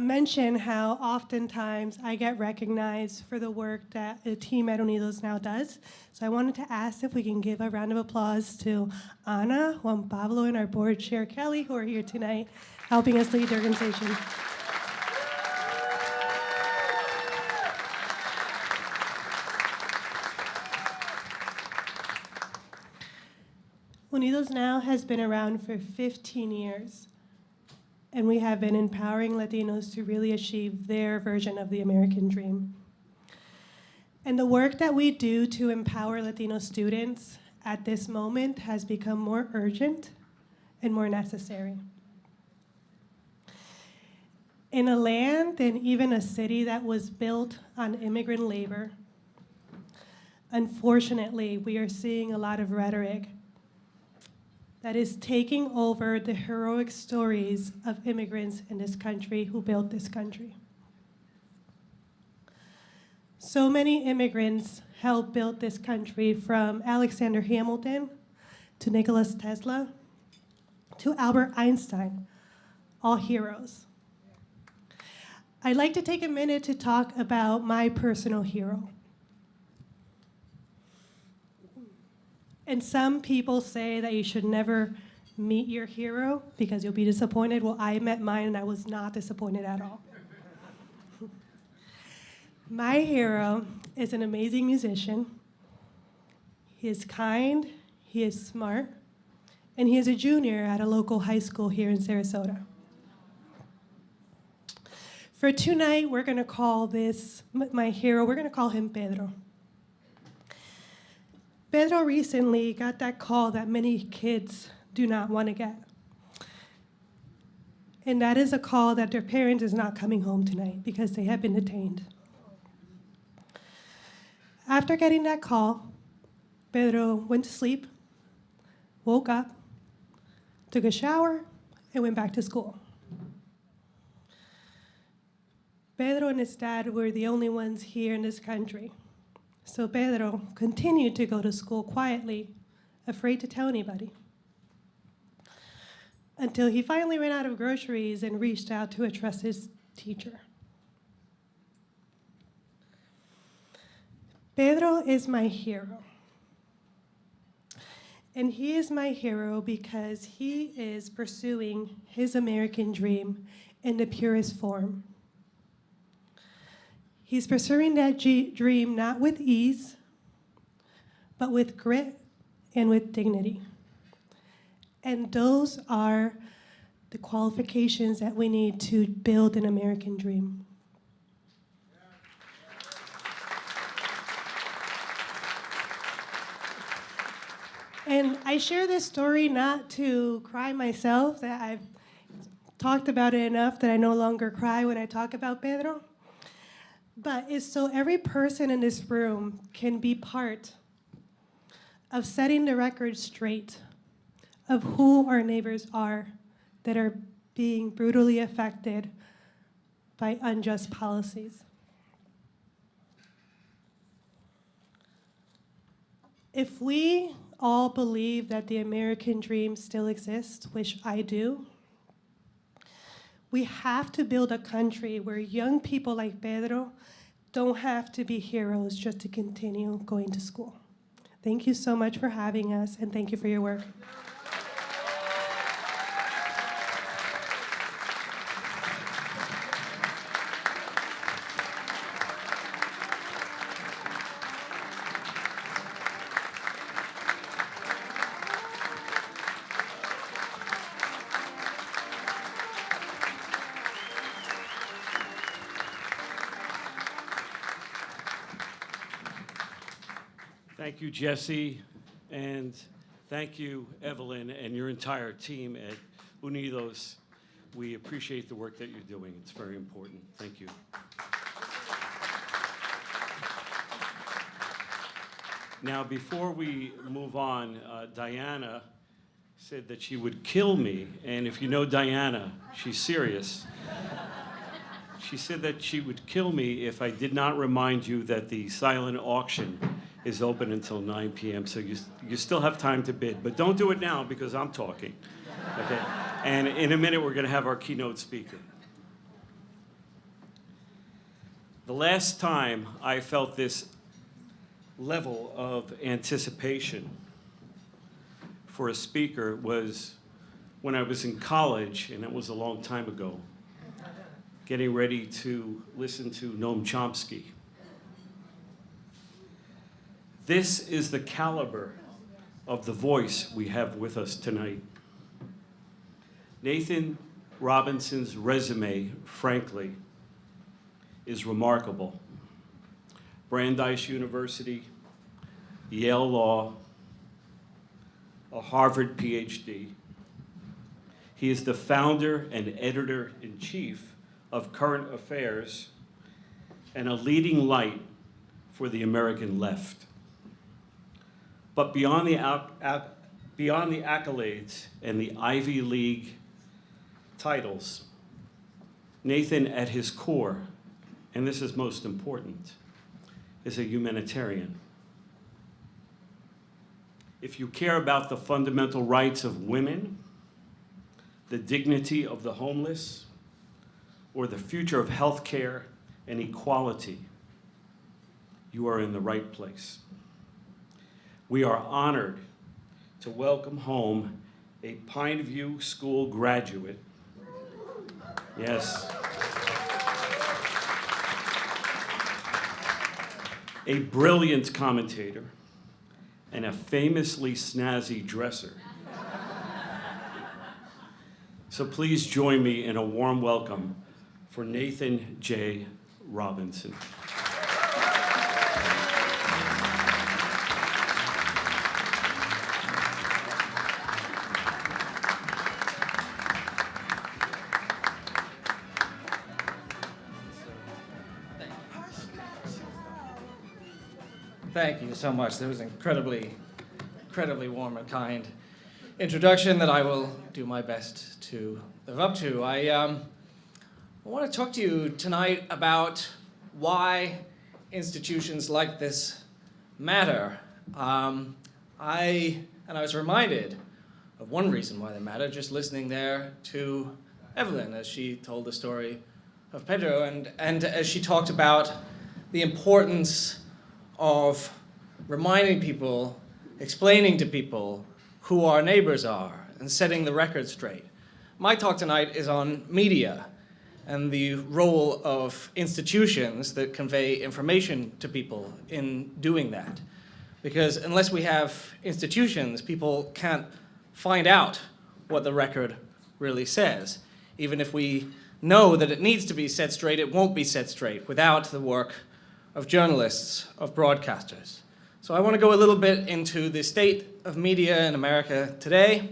mention how oftentimes I get recognized for the work that the team at UnidosNow does. So I wanted to ask if we can give a round of applause to Ana, Juan Pablo, and our board chair, Kelly, who are here tonight helping us lead the organization. UnidosNow has been around for 15 years, and we have been empowering Latinos to really achieve their version of the American dream. And the work that we do to empower Latino students at this moment has become more urgent and more necessary. In a land and even a city that was built on immigrant labor, unfortunately, we are seeing a lot of rhetoric that is taking over the heroic stories of immigrants in this country who built this country. So many immigrants helped build this country, from Alexander Hamilton to Nikola Tesla to Albert Einstein, all heroes. I'd like to take a minute to talk about my personal hero. And some people say that you should never meet your hero because you'll be disappointed. Well, I met mine and I was not disappointed at all. My hero is an amazing musician. He is kind, he is smart, and he is a junior at a local high school here in Sarasota. For tonight, we're gonna call this, my hero, we're gonna call him Pedro. Pedro recently got that call that many kids do not want to get. And that is a call that their parent is not coming home tonight because they have been detained. After getting that call, Pedro went to sleep, woke up, took a shower, and went back to school. Pedro and his dad were the only ones here in this country. So Pedro continued to go to school quietly, afraid to tell anybody, until he finally ran out of groceries and reached out to a trusted teacher. Pedro is my hero. And he is my hero because he is pursuing his American dream in the purest form. He's pursuing that dream not with ease, but with grit and with dignity. And those are the qualifications that we need to build an American dream. And I share this story not to cry myself, that I've talked about it enough that I no longer cry when I talk about Pedro. But it's so every person in this room can be part of setting the record straight of who our neighbors are that are being brutally affected by unjust policies. If we all believe that the American dream still exists, which I do, we have to build a country where young people like Pedro don't have to be heroes just to continue going to school. Thank you so much for having us, and thank you for your work. Thank you, Jesse, and thank you, Evelyn, and your entire team at Unidos. We appreciate the work that you're doing. It's very important. Thank you. Now, before we move on, Diana said that she would kill me, and if you know Diana, she's serious. She said that she would kill me if I did not remind you that the silent auction is open until 9 p.m., so you still have time to bid. But don't do it now because I'm talking, okay? And in a minute, we're going to have our keynote speaker. The last time I felt this level of anticipation for a speaker was when I was in college, and it was a long time ago, getting ready to listen to Noam Chomsky. This is the caliber of the voice we have with us tonight. Nathan Robinson's resume, frankly, is remarkable. Brandeis University, Yale Law, a Harvard PhD. He is the founder and editor-in-chief of Current Affairs and a leading light for the American left. But beyond the accolades and the Ivy League titles, Nathan, at his core, and this is most important, is a humanitarian. If you care about the fundamental rights of women, the dignity of the homeless, or the future of health care and equality, you are in the right place. We are honored to welcome home a Pineview School graduate. Yes. A brilliant commentator and a famously snazzy dresser. So please join me in a warm welcome for Nathan J. Robinson. Thank you so much. That was incredibly warm and kind introduction that I will do my best to live up to. I want to talk to you tonight about why institutions like this matter. I was reminded of one reason why they matter just listening there to Evelyn as she told the story of Pedro and as she talked about the importance of reminding people, explaining to people who our neighbors are, and setting the record straight. My talk tonight is on media and the role of institutions that convey information to people in doing that. Because unless we have institutions, people can't find out what the record really says. Even if we know that it needs to be set straight, it won't be set straight without the work of journalists, of broadcasters. So I want to go a little bit into the state of media in America today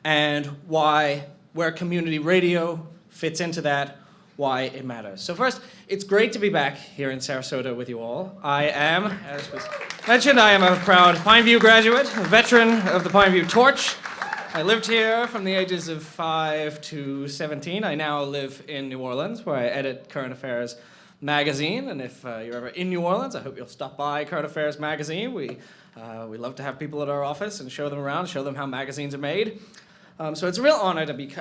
and where community radio fits into that, why it matters. So first, it's great to be back here in Sarasota with you all. I am, as was mentioned, I am a proud Pineview graduate, a veteran of the Pineview Torch. I lived here from the ages of 5 to 17. I now live in New Orleans, where I edit Current Affairs magazine, and if you're ever in New Orleans, I hope you'll stop by Current Affairs magazine. We love to have people at our office and show them around, show them how magazines are made. So it's a real honor to be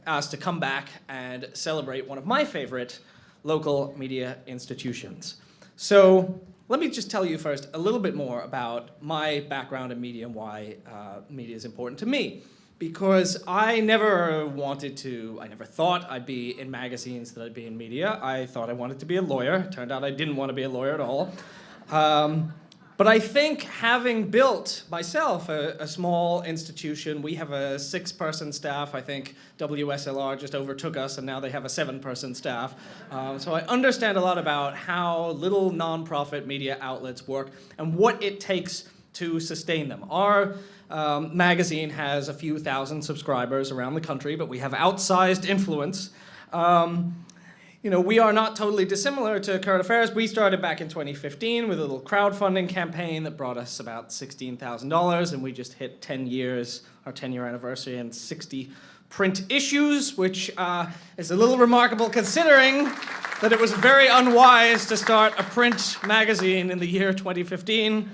asked to come back and celebrate one of my favorite local media institutions. So let me just tell you first a little bit more about my background in media and why media is important to me. Because I never thought I'd be in magazines, that I'd be in media. I thought I wanted to be a lawyer. Turned out I didn't want to be a lawyer at all. But I think having built myself a small institution, we have a 6-person staff. I think WSLR just overtook us, and now they have a 7-person staff. So I understand a lot about how little nonprofit media outlets work and what it takes to sustain them. Our magazine has a few thousand subscribers around the country, but we have outsized influence. We are not totally dissimilar to Current Affairs. We started back in 2015 with a little crowdfunding campaign that brought us about $16,000, and we just hit 10 years, our 10-year anniversary, and 60 print issues, which is a little remarkable considering that it was very unwise to start a print magazine in the year 2015.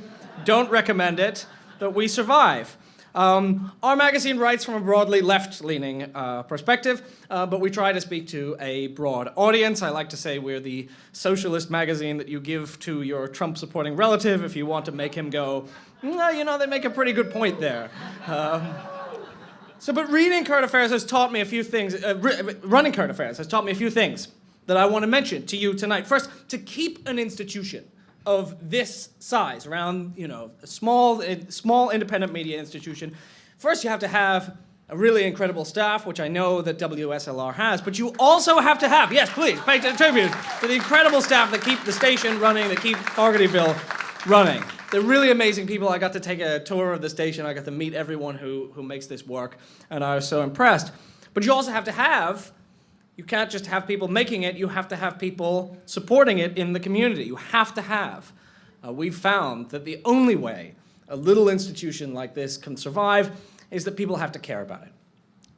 Don't recommend it, but we survive. Our magazine writes from a broadly left-leaning perspective, but we try to speak to a broad audience. I like to say we're the socialist magazine that you give to your Trump-supporting relative if you want to make him go, "No, you know, they make a pretty good point there." But reading current affairs has taught me a few things. Running current affairs has taught me a few things that I want to mention to you tonight. First, to keep an institution of this size, around, you know, a small independent media institution, first you have to have a really incredible staff, which I know that WSLR has, but you also have to have, yes, please, pay tribute to the incredible staff that keep the station running, that keep Fogartyville running. They're really amazing people. I got to take a tour of the station. I got to meet everyone who makes this work, and I was so impressed. But you also have to have, you can't just have people making it, you have to have people supporting it in the community. You have to have. We've found that the only way a little institution like this can survive is that people have to care about it.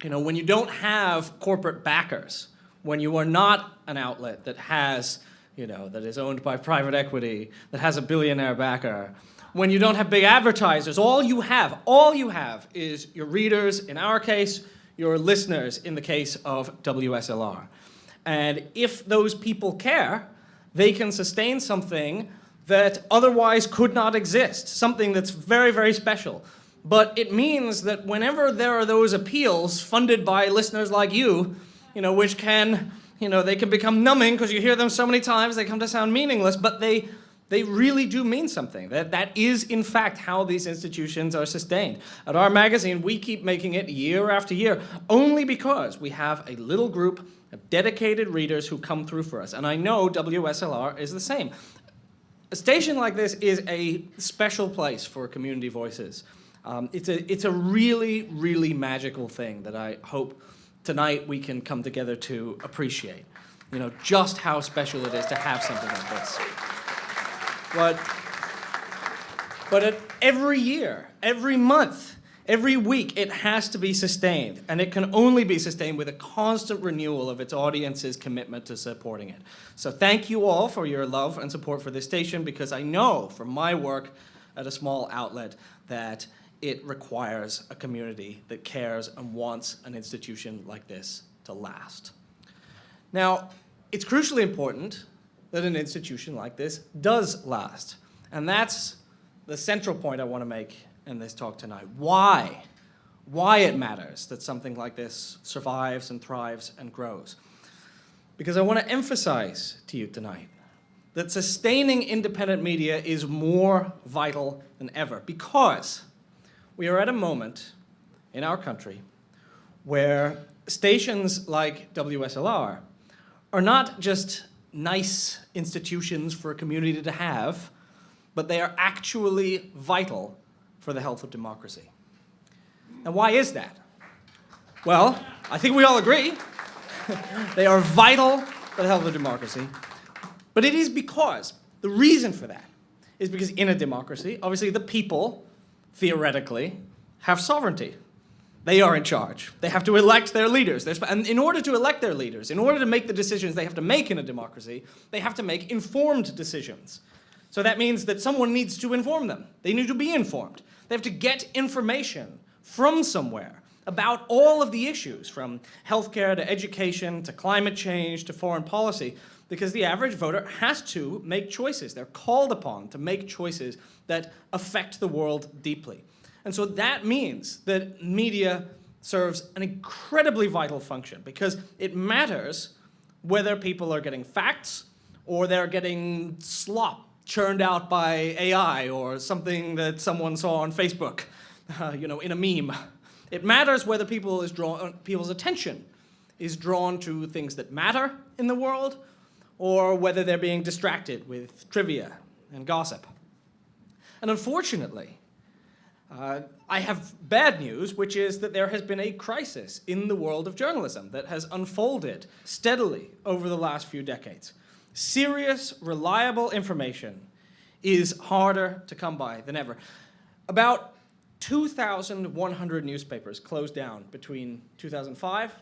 You know, when you don't have corporate backers, when you are not an outlet that has, you know, that is owned by private equity, that has a billionaire backer, when you don't have big advertisers, all you have is your readers, in our case, your listeners in the case of WSLR. And if those people care, they can sustain something that otherwise could not exist, something that's very, very special. But it means that whenever there are those appeals funded by listeners like you know, which can, you know, they can become numbing because you hear them so many times, they come to sound meaningless, but they really do mean something. That is, in fact, how these institutions are sustained. At our magazine, we keep making it year after year, only because we have a little group of dedicated readers who come through for us. And I know WSLR is the same. A station like this is a special place for community voices. It's a really, really magical thing that I hope tonight we can come together to appreciate. You know, just how special it is to have something like this. But every year, every month, every week, it has to be sustained. And it can only be sustained with a constant renewal of its audience's commitment to supporting it. So thank you all for your love and support for this station, because I know from my work at a small outlet that it requires a community that cares and wants an institution like this to last. Now, it's crucially important that an institution like this does last. And that's the central point I want to make in this talk tonight. Why it matters that something like this survives and thrives and grows. Because I want to emphasize to you tonight that sustaining independent media is more vital than ever, because we are at a moment in our country where stations like WSLR are not just nice institutions for a community to have, but they are actually vital for the health of democracy. And why is that? Well, I think we all agree. They are vital for the health of democracy. But it is because, the reason for that is because in a democracy, obviously the people, theoretically, have sovereignty. They are in charge. They have to elect their leaders. And in order to elect their leaders, in order to make the decisions they have to make in a democracy, they have to make informed decisions. So that means that someone needs to inform them. They need to be informed. They have to get information from somewhere about all of the issues, from healthcare to education to climate change to foreign policy, because the average voter has to make choices. They're called upon to make choices that affect the world deeply. And so that means that media serves an incredibly vital function, because it matters whether people are getting facts or they're getting slop churned out by AI or something that someone saw on Facebook, you know, in a meme. It matters whether people's attention is drawn to things that matter in the world, or whether they're being distracted with trivia and gossip. And unfortunately, I have bad news, which is that there has been a crisis in the world of journalism that has unfolded steadily over the last few decades. Serious, reliable information is harder to come by than ever. About 2,100 newspapers closed down between 2005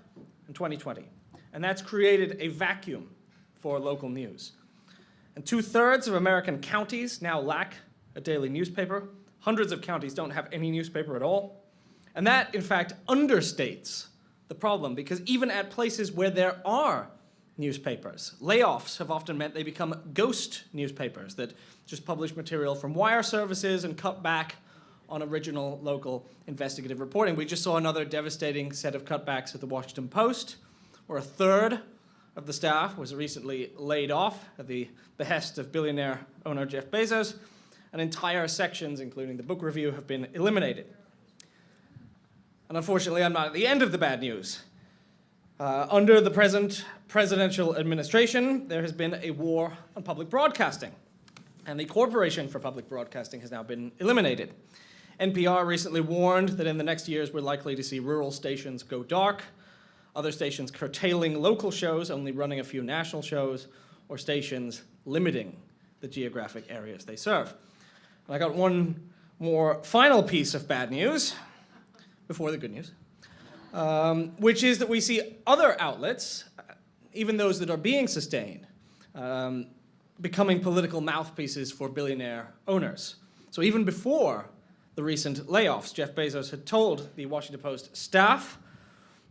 and 2020, and that's created a vacuum for local news. And 2/3 of American counties now lack a daily newspaper. Hundreds of counties don't have any newspaper at all. And that, in fact, understates the problem, because even at places where there are newspapers, layoffs have often meant they become ghost newspapers that just publish material from wire services and cut back on original local investigative reporting. We just saw another devastating set of cutbacks at the Washington Post, where a third of the staff was recently laid off at the behest of billionaire owner Jeff Bezos, and entire sections, including the book review, have been eliminated. And unfortunately, I'm not at the end of the bad news. Under the present presidential administration, there has been a war on public broadcasting, and the Corporation for Public Broadcasting has now been eliminated. NPR recently warned that in the next years we're likely to see rural stations go dark, other stations curtailing local shows, only running a few national shows, or stations limiting the geographic areas they serve. And I got one more final piece of bad news before the good news, which is that we see other outlets, even those that are being sustained, becoming political mouthpieces for billionaire owners. So even before the recent layoffs, Jeff Bezos had told the Washington Post staff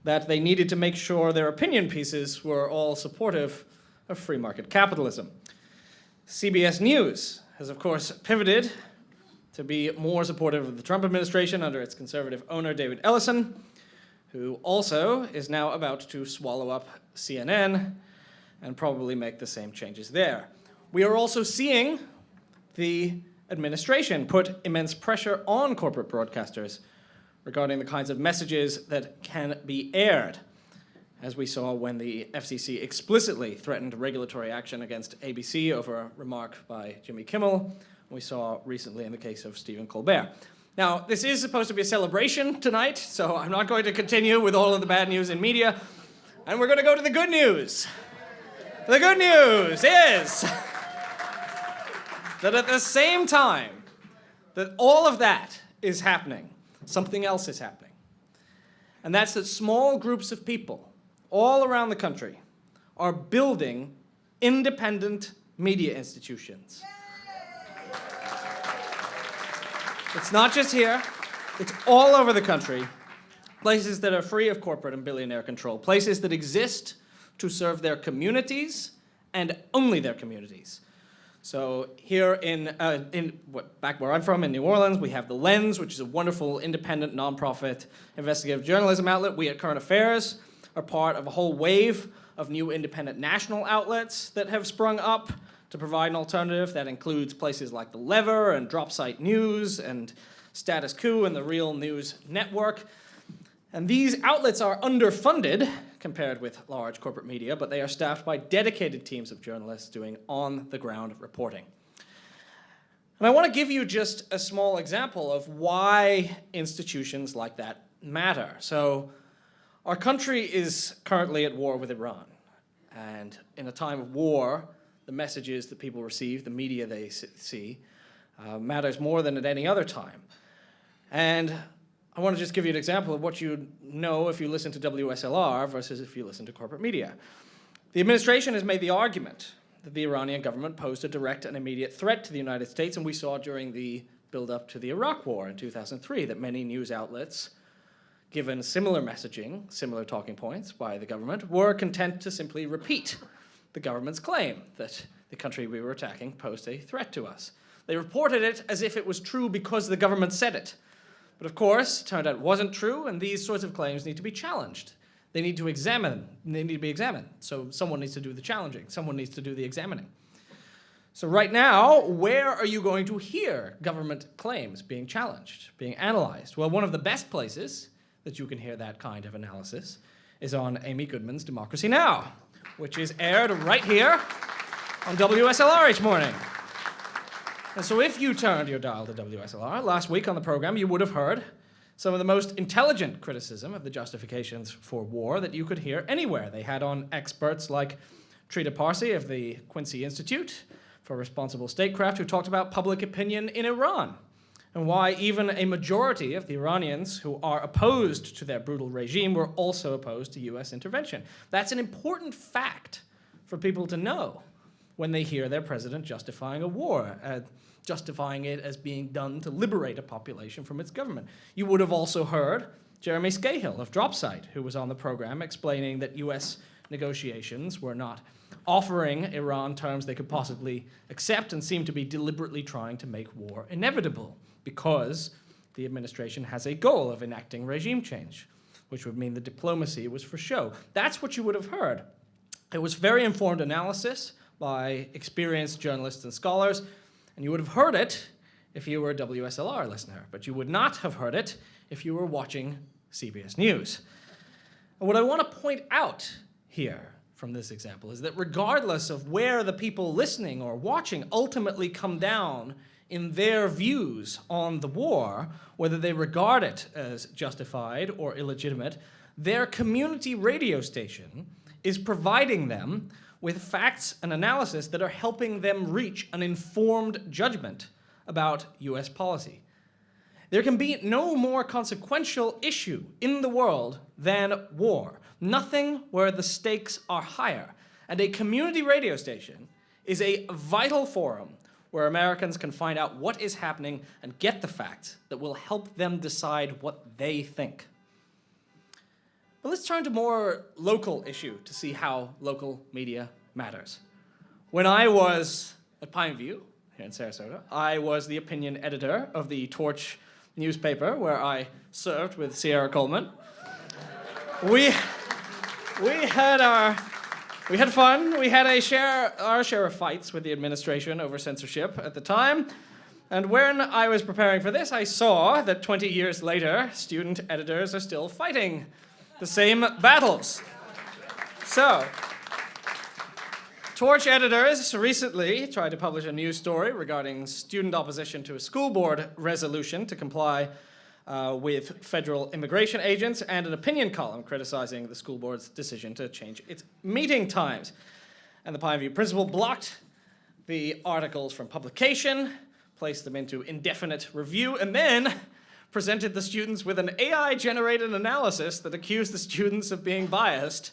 that they needed to make sure their opinion pieces were all supportive of free market capitalism. CBS News has, of course, pivoted to be more supportive of the Trump administration under its conservative owner, David Ellison, who also is now about to swallow up CNN and probably make the same changes there. We are also seeing the administration put immense pressure on corporate broadcasters regarding the kinds of messages that can be aired, as we saw when the FCC explicitly threatened regulatory action against ABC over a remark by Jimmy Kimmel. We saw recently in the case of Stephen Colbert. Now, this is supposed to be a celebration tonight, so I'm not going to continue with all of the bad news in media, and we're going to go to the good news. The good news is that at the same time that all of that is happening, something else is happening. And that's that small groups of people all around the country are building independent media institutions. It's not just here, it's all over the country. Places that are free of corporate and billionaire control, places that exist to serve their communities and only their communities. So here back where I'm from, in New Orleans, we have The Lens, which is a wonderful independent nonprofit investigative journalism outlet. We at Current Affairs are part of a whole wave of new independent national outlets that have sprung up to provide an alternative. That includes places like The Lever and Dropsite News and Status Quo and the Real News Network. And these outlets are underfunded compared with large corporate media, but they are staffed by dedicated teams of journalists doing on-the-ground reporting. And I want to give you just a small example of why institutions like that matter. So our country is currently at war with Iran. And in a time of war, the messages that people receive, the media they see, matters more than at any other time. And I want to just give you an example of what you know if you listen to WSLR versus if you listen to corporate media. The administration has made the argument that the Iranian government posed a direct and immediate threat to the United States, and we saw during the build-up to the Iraq War in 2003 that many news outlets, given similar messaging, similar talking points by the government, were content to simply repeat the government's claim that the country we were attacking posed a threat to us. They reported it as if it was true because the government said it. But of course, it turned out it wasn't true, and these sorts of claims need to be challenged. They need to be examined. So someone needs to do the challenging. Someone needs to do the examining. So right now, where are you going to hear government claims being challenged, being analyzed? Well, one of the best places that you can hear that kind of analysis is on Amy Goodman's Democracy Now!, which is aired right here on WSLR each morning. And so if you turned your dial to WSLR last week on the program, you would have heard some of the most intelligent criticism of the justifications for war that you could hear anywhere. They had on experts like Trita Parsi of the Quincy Institute for Responsible Statecraft, who talked about public opinion in Iran and why even a majority of the Iranians who are opposed to their brutal regime were also opposed to US intervention. That's an important fact for people to know. when they hear their president justifying a war, justifying it as being done to liberate a population from its government. You would have also heard Jeremy Scahill of Dropsite, who was on the program, explaining that US negotiations were not offering Iran terms they could possibly accept and seemed to be deliberately trying to make war inevitable because the administration has a goal of enacting regime change, which would mean the diplomacy was for show. That's what you would have heard. It was very informed analysis by experienced journalists and scholars, and you would have heard it if you were a WSLR listener, but you would not have heard it if you were watching CBS News. And what I want to point out here from this example is that regardless of where the people listening or watching ultimately come down in their views on the war, whether they regard it as justified or illegitimate, their community radio station is providing them with facts and analysis that are helping them reach an informed judgment about US policy. There can be no more consequential issue in the world than war. Nothing where the stakes are higher. And a community radio station is a vital forum where Americans can find out what is happening and get the facts that will help them decide what they think. But let's turn to more local issue to see how local media matters. When I was at Pineview, here in Sarasota, I was the opinion editor of the Torch newspaper where I served with Sierra Coleman. We had fun. We had our share of fights with the administration over censorship at the time. And when I was preparing for this, I saw that 20 years later, student editors are still fighting the same battles. So, Torch editors recently tried to publish a news story regarding student opposition to a school board resolution to comply with federal immigration agents and an opinion column criticizing the school board's decision to change its meeting times. And the Pineview principal blocked the articles from publication, placed them into indefinite review, and then presented the students with an AI-generated analysis that accused the students of being biased,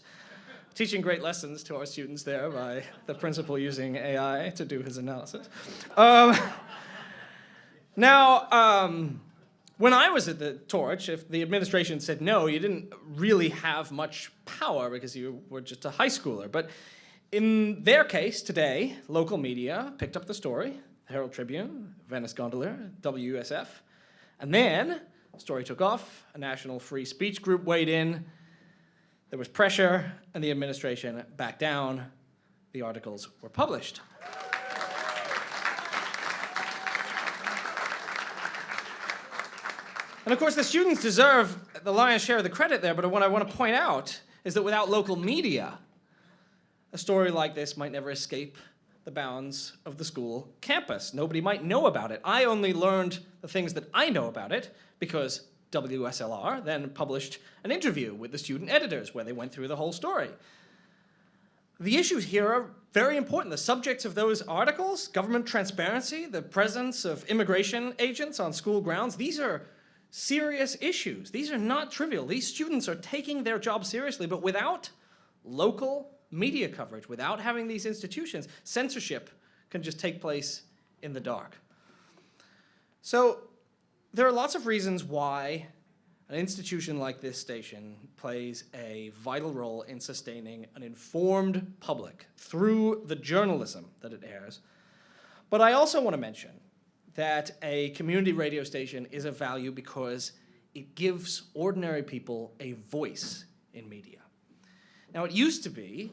teaching great lessons to our students there by the principal using AI to do his analysis. When I was at the Torch, if the administration said no, you didn't really have much power because you were just a high schooler. But in their case today, local media picked up the story, the Herald Tribune, Venice Gondolier, WSF, and then the story took off, a national free speech group weighed in, there was pressure, and the administration backed down. The articles were published. And of course, the students deserve the lion's share of the credit there, but what I want to point out is that without local media, a story like this might never escape the bounds of the school campus. Nobody might know about it. I only learned the things that I know about it because WSLR then published an interview with the student editors where they went through the whole story. The issues here are very important. The subjects of those articles, government transparency, the presence of immigration agents on school grounds, these are serious issues. These are not trivial. These students are taking their job seriously, but without local media coverage, without having these institutions, censorship can just take place in the dark. So there are lots of reasons why an institution like this station plays a vital role in sustaining an informed public through the journalism that it airs. But I also want to mention that a community radio station is of value because it gives ordinary people a voice in media. Now, it used to be,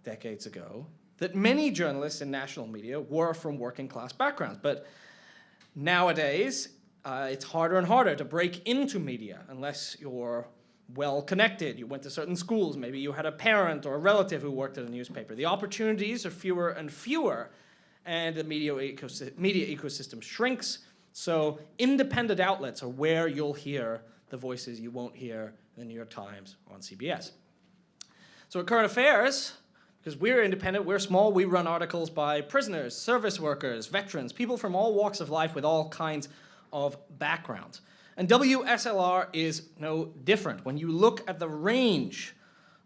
decades ago, that many journalists in national media were from working class backgrounds, but nowadays, it's harder and harder to break into media unless you're well connected. You went to certain schools, maybe you had a parent or a relative who worked at a newspaper. The opportunities are fewer and fewer, and the media ecosystem shrinks, so independent outlets are where you'll hear the voices you won't hear in the New York Times or on CBS. So at Current Affairs, because we're independent, we're small, we run articles by prisoners, service workers, veterans, people from all walks of life with all kinds of backgrounds. And WSLR is no different. When you look at the range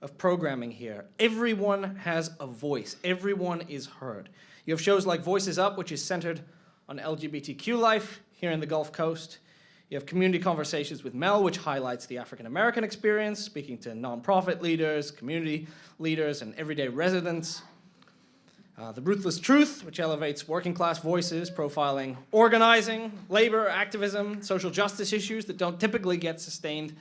of programming here. Everyone has a voice. Everyone is heard. You have shows like Voices Up, which is centered on LGBTQ life here in the Gulf Coast. You have Community Conversations with Mel, which highlights the African American experience, speaking to nonprofit leaders, community leaders, and everyday residents. The Ruthless Truth, which elevates working class voices, profiling organizing, labor, activism, social justice issues that don't typically get sustained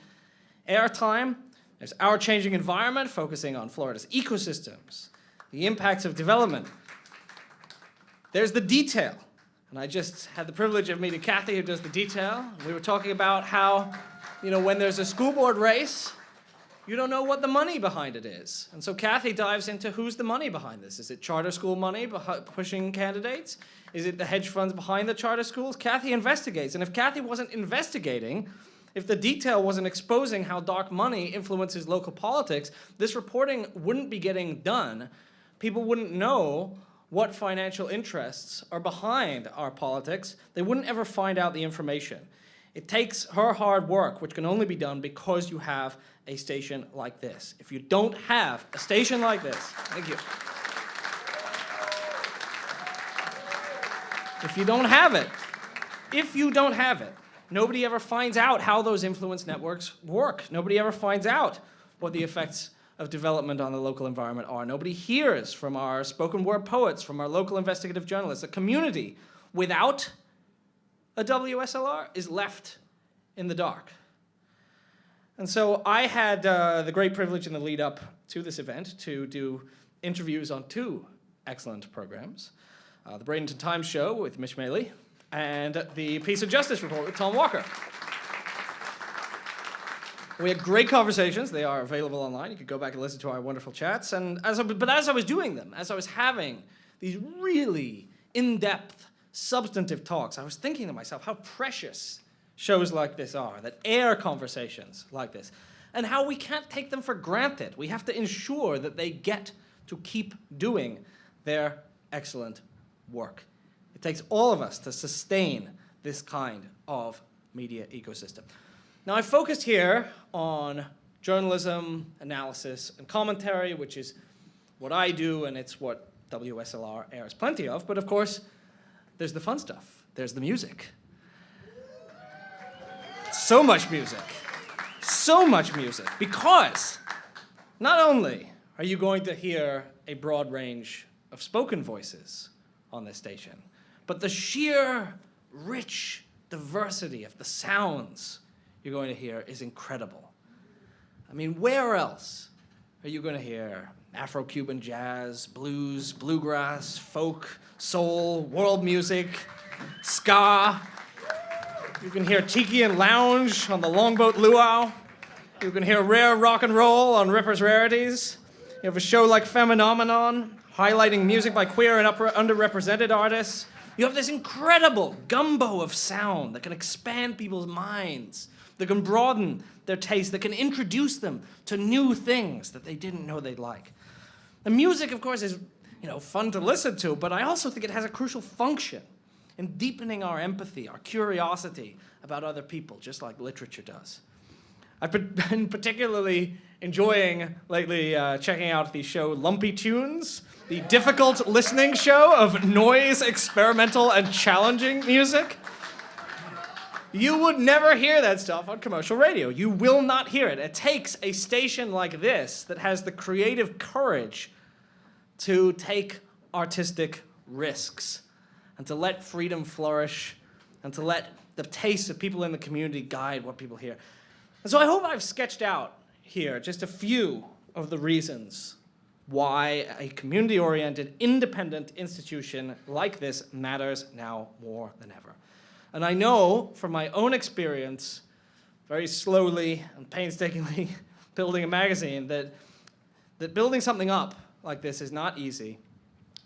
airtime. There's Our Changing Environment, focusing on Florida's ecosystems, the impacts of development. There's The Detail. And I just had the privilege of meeting Kathy, who does the detail. We were talking about how, when there's a school board race, you don't know what the money behind it is. And so Kathy dives into who's the money behind this. Is it charter school money pushing candidates? Is it the hedge funds behind the charter schools? Kathy investigates. And if Kathy wasn't investigating, if the detail wasn't exposing how dark money influences local politics, this reporting wouldn't be getting done. People wouldn't know what financial interests are behind our politics. They wouldn't ever find out the information. It takes her hard work, which can only be done because you have a station like this. If you don't have a station like this, thank you. If you don't have it, nobody ever finds out how those influence networks work. Nobody ever finds out what the effects of development on the local environment are. Nobody hears from our spoken word poets, from our local investigative journalists. A community without a WSLR is left in the dark. And so I had the great privilege in the lead up to this event to do interviews on two excellent programs. The Bradenton Times Show with Mish Maley and the Peace and Justice Report with Tom Walker. We had great conversations. They are available online. You could go back and listen to our wonderful chats. But as I was doing them, as I was having these really in-depth, substantive talks, I was thinking to myself how precious shows like this are, that air conversations like this, and how we can't take them for granted. We have to ensure that they get to keep doing their excellent work. It takes all of us to sustain this kind of media ecosystem. Now, I focused here on journalism, analysis, and commentary, which is what I do, and it's what WSLR airs plenty of. But of course, there's the fun stuff. There's the music. So much music. So much music. Because not only are you going to hear a broad range of spoken voices on this station, but the sheer rich diversity of the sounds you're going to hear is incredible. I mean, where else are you going to hear Afro-Cuban jazz, blues, bluegrass, folk, soul, world music, ska? You can hear tiki and lounge on the Longboat Luau. You can hear rare rock and roll on Ripper's Rarities. You have a show like Phenomenon, highlighting music by queer and underrepresented artists. You have this incredible gumbo of sound that can expand people's minds, that can broaden their taste, that can introduce them to new things that they didn't know they'd like. The music, of course, is fun to listen to, but I also think it has a crucial function in deepening our empathy, our curiosity about other people, just like literature does. I've been particularly enjoying lately checking out the show Lumpy Tunes, the difficult listening show of noise, experimental, and challenging music. You would never hear that stuff on commercial radio. You will not hear it. It takes a station like this that has the creative courage to take artistic risks and to let freedom flourish and to let the taste of people in the community guide what people hear. And so I hope I've sketched out here just a few of the reasons why a community-oriented, independent institution like this matters now more than ever. And I know from my own experience, very slowly and painstakingly building a magazine, that building something up like this is not easy.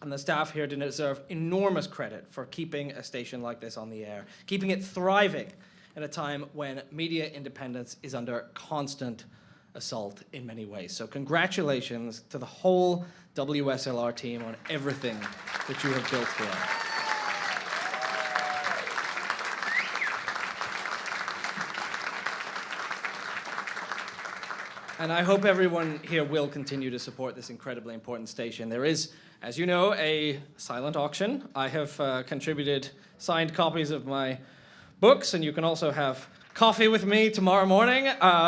And the staff here deserve enormous credit for keeping a station like this on the air, keeping it thriving at a time when media independence is under constant assault in many ways. So congratulations to the whole WSLR team on everything that you have built here. And I hope everyone here will continue to support this incredibly important station. There is, as you know, a silent auction. I have contributed signed copies of my books, and you can also have coffee with me tomorrow morning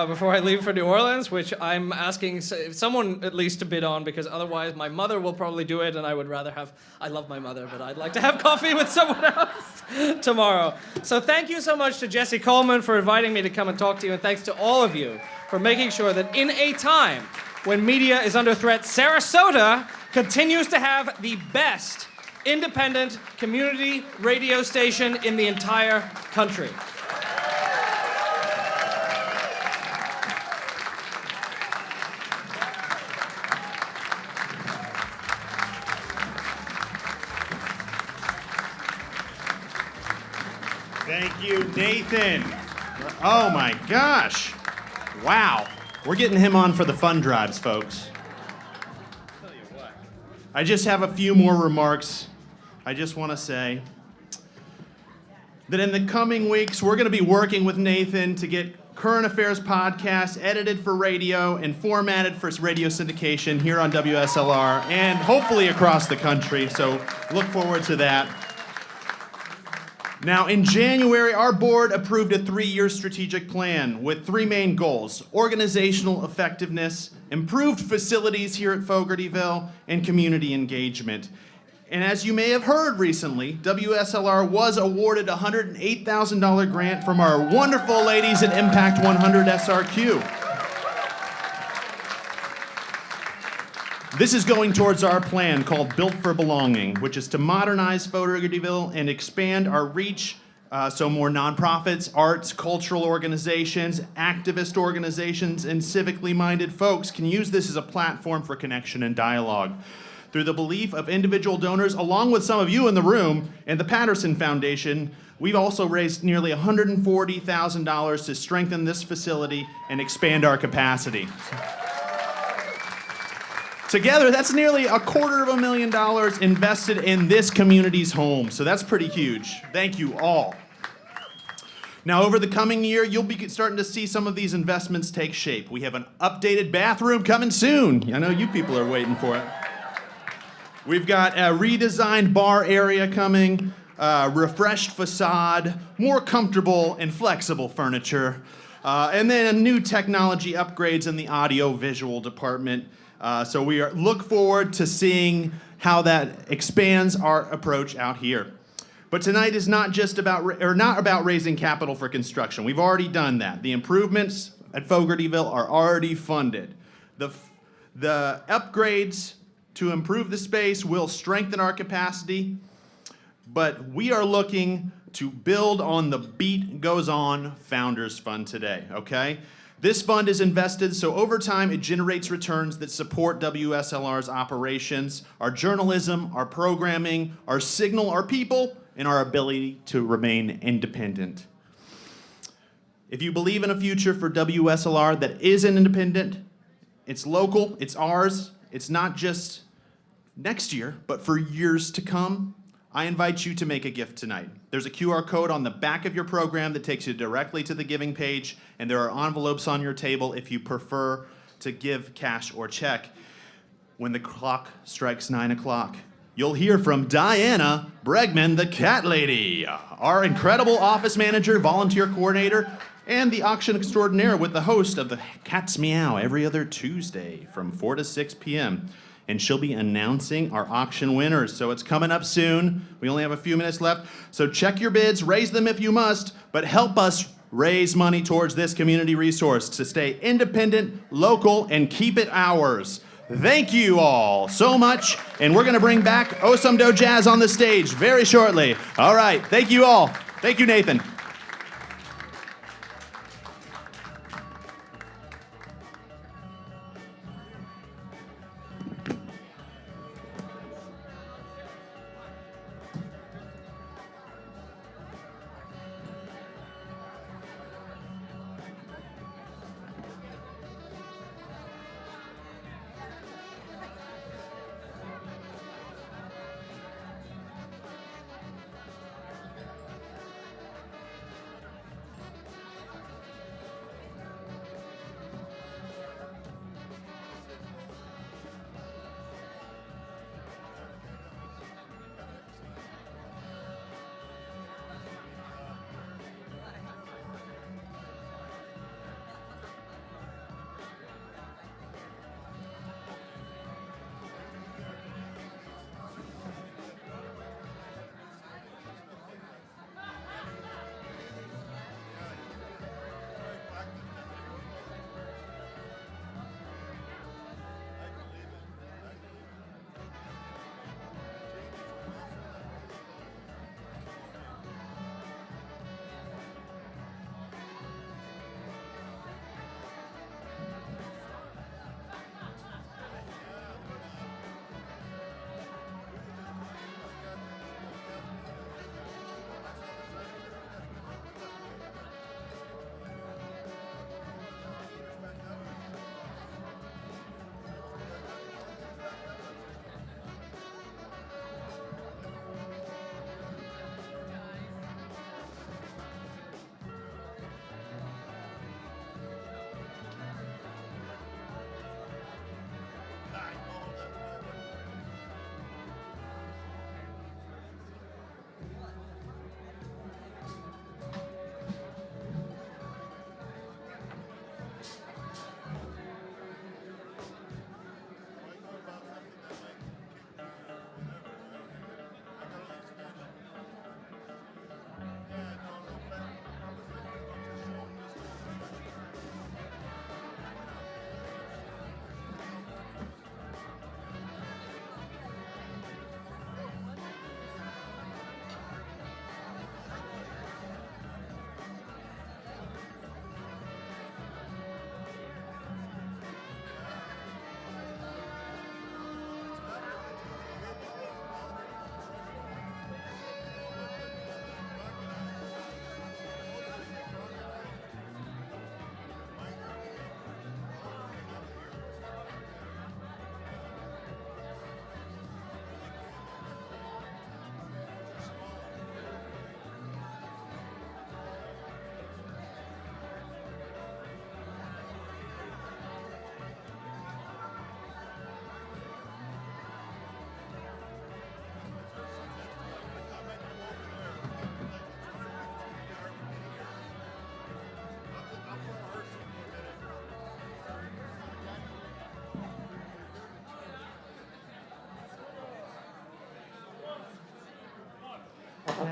before I leave for New Orleans, which I'm asking someone at least to bid on, because otherwise my mother will probably do it, and I would rather have, I love my mother, but I'd like to have coffee with someone else tomorrow. So thank you so much to Jesse Coleman for inviting me to come and talk to you, and thanks to all of you for making sure that in a time when media is under threat, Sarasota continues to have the best independent community radio station in the entire country. Thank you, Nathan. Oh my gosh. Wow. We're getting him on for the fun drives, folks. I just have a few more remarks. I just want to say that in the coming weeks, we're going to be working with Nathan to get current affairs podcasts edited for radio and formatted for radio syndication here on WSLR and hopefully across the country. So look forward to that. Now, in January, our board approved a 3-year strategic plan with 3 main goals: organizational effectiveness, improved facilities here at Fogartyville, and community engagement. And as you may have heard recently, WSLR was awarded a $108,000 grant from our wonderful ladies at Impact 100 SRQ. This is going towards our plan called Built for Belonging, which is to modernize Fogartyville and expand our reach so more nonprofits, arts, cultural organizations, activist organizations, and civically minded folks can use this as a platform for connection and dialogue. Through the belief of individual donors, along with some of you in the room, and the Patterson Foundation, we've also raised nearly $140,000 to strengthen this facility and expand our capacity. Together, that's nearly $250,000 invested in this community's home, so that's pretty huge. Thank you all. Now, over the coming year, you'll be starting to see some of these investments take shape. We have an updated bathroom coming soon. I know you people are waiting for it. We've got a redesigned bar area coming, refreshed facade, more comfortable and flexible furniture, and then new technology upgrades in the audio-visual department. So we look forward to seeing how that expands our approach out here. But tonight is not about raising capital for construction. We've already done that. The improvements at Fogartyville are already funded. The upgrades to improve the space will strengthen our capacity, but we are looking to build on the Beat Goes On Founders Fund today, okay? This fund is invested so over time it generates returns that support WSLR's operations, our journalism, our programming, our signal, our people, and our ability to remain independent. If you believe in a future for WSLR that is independent, it's local, it's ours, it's not just next year, but for years to come, I invite you to make a gift tonight. There's a QR code on the back of your program that takes you directly to the giving page, and there are envelopes on your table if you prefer to give cash or check. When the clock strikes 9 o'clock, you'll hear from Diana Bregman, the cat lady, our incredible office manager, volunteer coordinator, and the auction extraordinaire with the host of the Cat's Meow every other Tuesday from 4 to 6 p.m. And she'll be announcing our auction winners. So it's coming up soon. We only have a few minutes left. So check your bids, raise them if you must, but help us raise money towards this community resource to stay independent, local, and keep it ours. Thank you all so much. And we're going to bring back O Som Do Jazz on the stage very shortly. All right. Thank you all. Thank you, Nathan.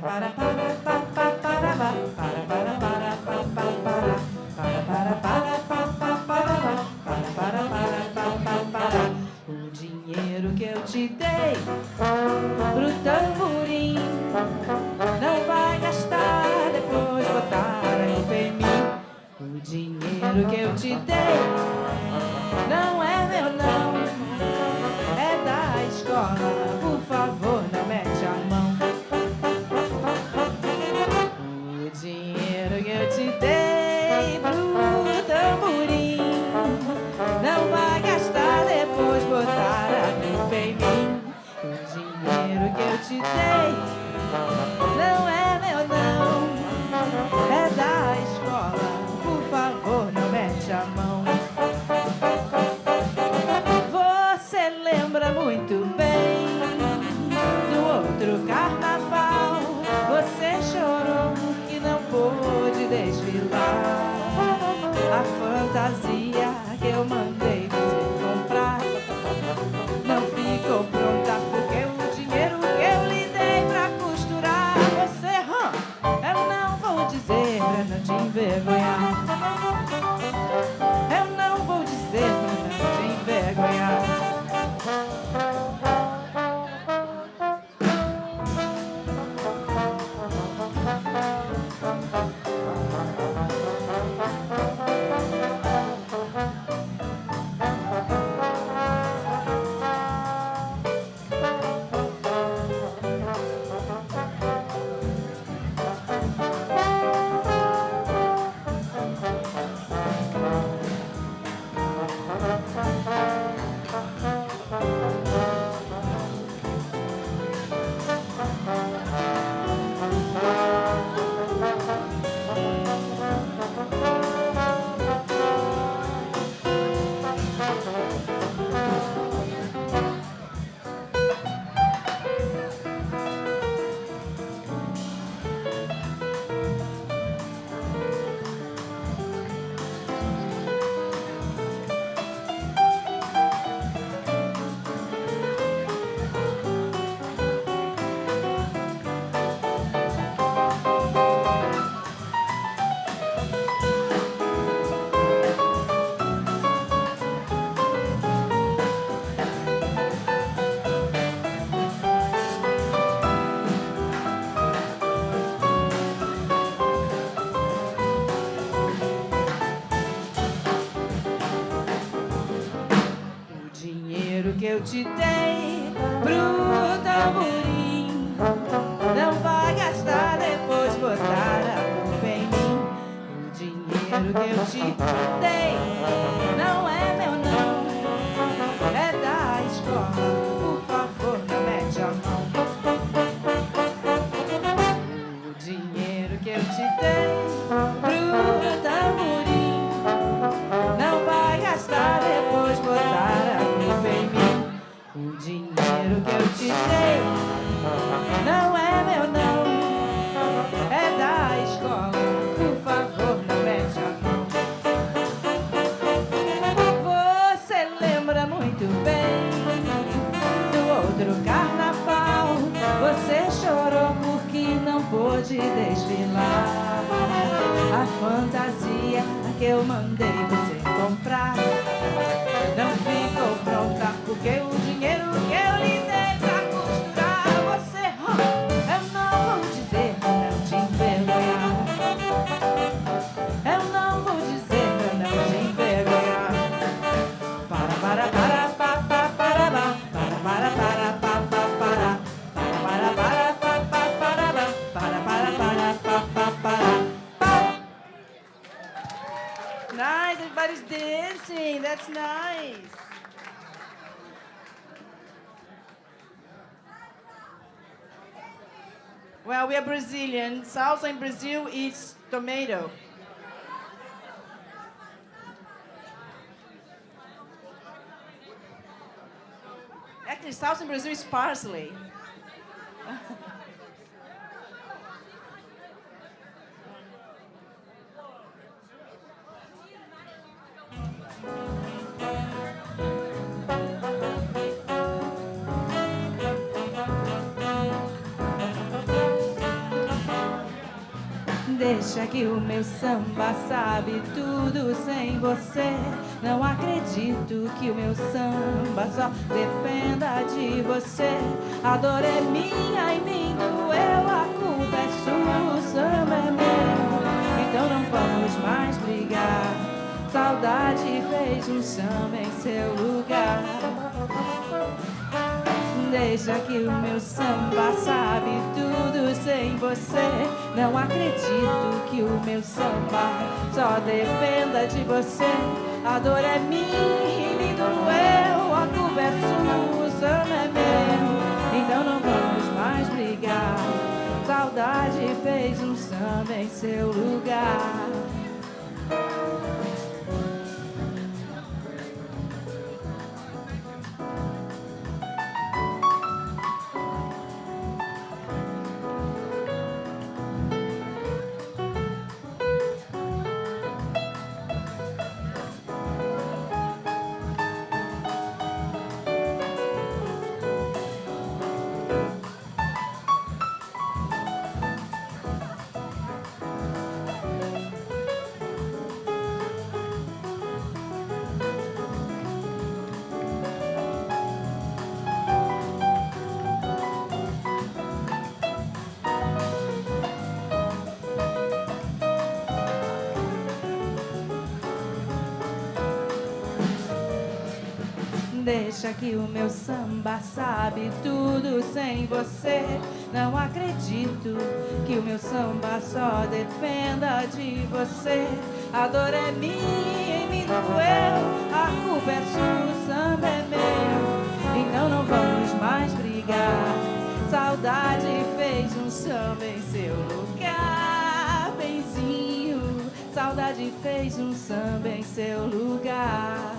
O dinheiro que eu te dei pro tamborim não vai gastar, depois botar a culpa em mim. O dinheiro que eu te dei não é meu não, é da escola, por favor não mete a mão. O dinheiro que eu te dei pro tamborim não vai gastar, depois botar a culpa em mim. O dinheiro que eu te dei não é meu não, é da escola, por favor não mete a mão. Você lembra muito bem do outro carnaval, você chorou que não pôde desfilar. A fantasia que eu mandei você comprar não ficou pronta porque o dinheiro que eu lhe dei pra costurar. Você, eu não vou dizer pra não te envergonhar. Eu não vou dizer pra não te envergonhar. Que eu te dei pro tamborim não vai gastar, depois botar a culpa em mim. O dinheiro que eu te dei não é meu não, é da escola, por favor não mete a mão. O dinheiro que eu te dei pro tamborim não vai gastar, depois botar a culpa em mim. O dinheiro que eu te dei não é meu não, é da escola, por favor não mete a mão. Você lembra muito bem do outro carnaval, você chorou porque não pôde desfilar. A fantasia que eu mandei você comprar não ficou pronta porque o dinheiro que eu lhe dei pra costurar. Você, eu não vou dizer pra não te envergonhar. Eu não vou dizer pra não te envergonhar. Para, para, pa, pa, para, para, pa, pa, para, para, pa, pa, para. Nice, everybody's dancing. That's nice. Well, we are Brazilian. Salsa in Brazil is tomato. Actually, salsa in Brazil is parsley. Deixa que o meu samba sabe tudo sem você. Não acredito que o meu samba só dependa de você. A dor é minha e me doeu, a culpa é sua, o samba é meu. Então não vamos mais brigar. Saudade fez um samba em seu lugar. Deixa que o meu samba sabe tudo sem você. Não acredito que o meu samba só dependa de você. A dor é minha e me doeu, a culpa é sua, o samba é meu. Então não vamos mais brigar. Saudade fez um samba em seu lugar. Deixa que o meu samba sabe tudo sem você. Não acredito que o meu samba só dependa de você. A dor é minha e me doeu, a culpa é sua, o samba é meu. Então não vamos mais brigar. Saudade fez um samba em seu lugar, benzinho. Saudade fez um samba em seu lugar.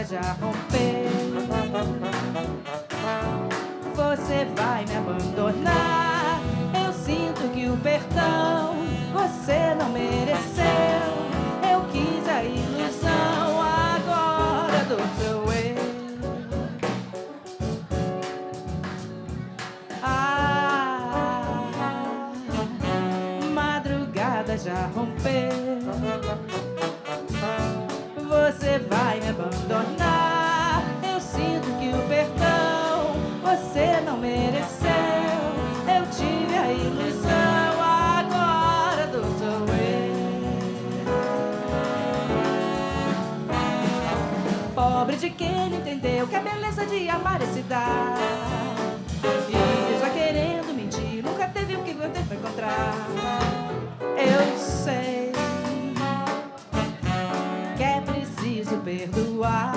Já rompeu. Você vai me abandonar. Eu sinto que o perdão você não mereceu. Eu quis a ilusão, agora dou seu eu. Madrugada já rompeu. Você vai me abandonar. Eu sinto que o perdão você não mereceu. Eu tive a ilusão, agora dou sou eu. Pobre de quem não entendeu que a beleza de amar é se dar. E já querendo mentir, nunca teve o que eu teve pra encontrar. Eu sei que é preciso perdoar.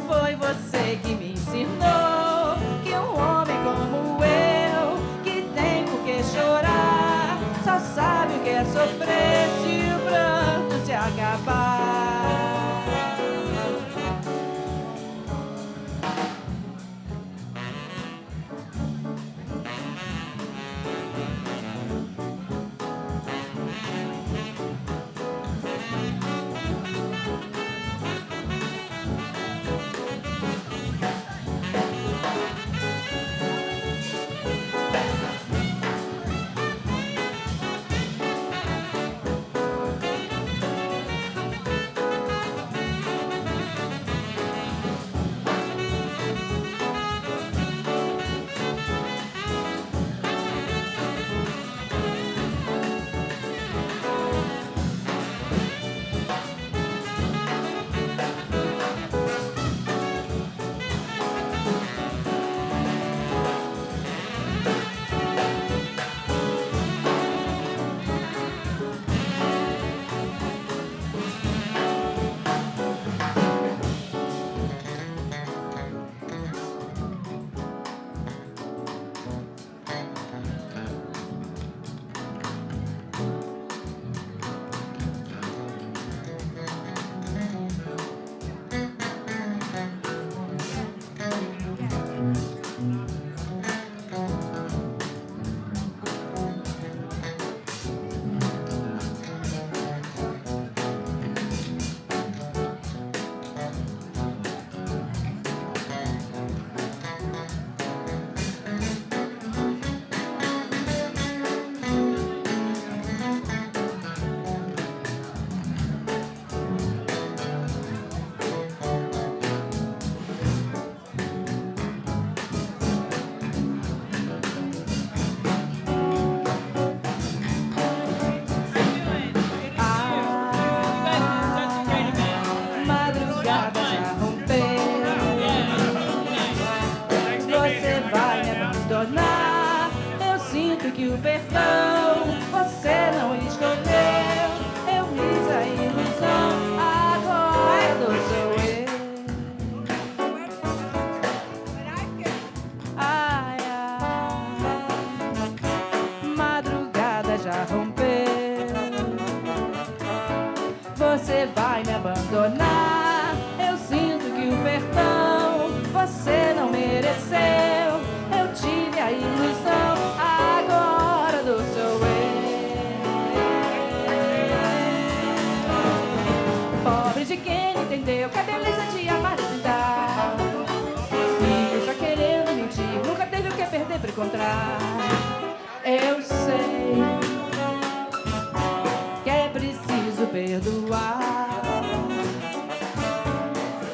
Foi você que me ensinou que um homem como eu, que tem por que chorar, só sabe o que é sofrer se o pranto se acabar. você vai me abandonar. Eu sinto que o perdão você não mereceu. Eu tive a ilusão, agora do seu eu. Pobre de quem não entendeu que a beleza de amar é se dar. E só querendo mentir, nunca teve o que perder pra encontrar. Eu sei que é preciso perdoar.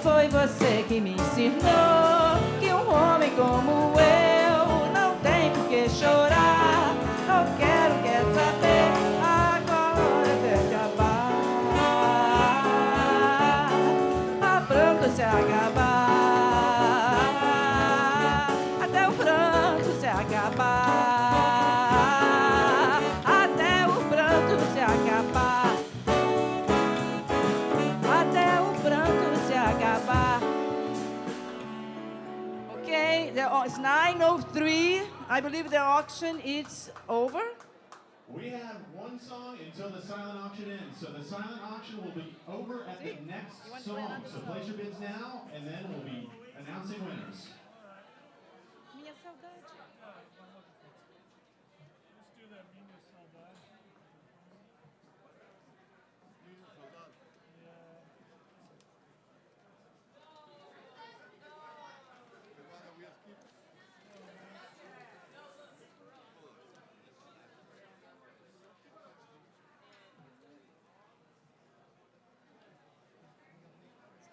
Foi você que me ensinou que um homem como eu não tem por que chorar. Não quero, quer saber, agora deve acabar. A pranto se acabar, até o pranto se acabar, até o pranto se acabar, até o pranto se acabar. Okay, it's 9:03. I believe the auction is over. We have one song until the silent auction ends. So the silent auction will be over at the next song. So place your bids now, and then we'll be announcing winners. Minha saudade.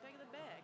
Pega the bag.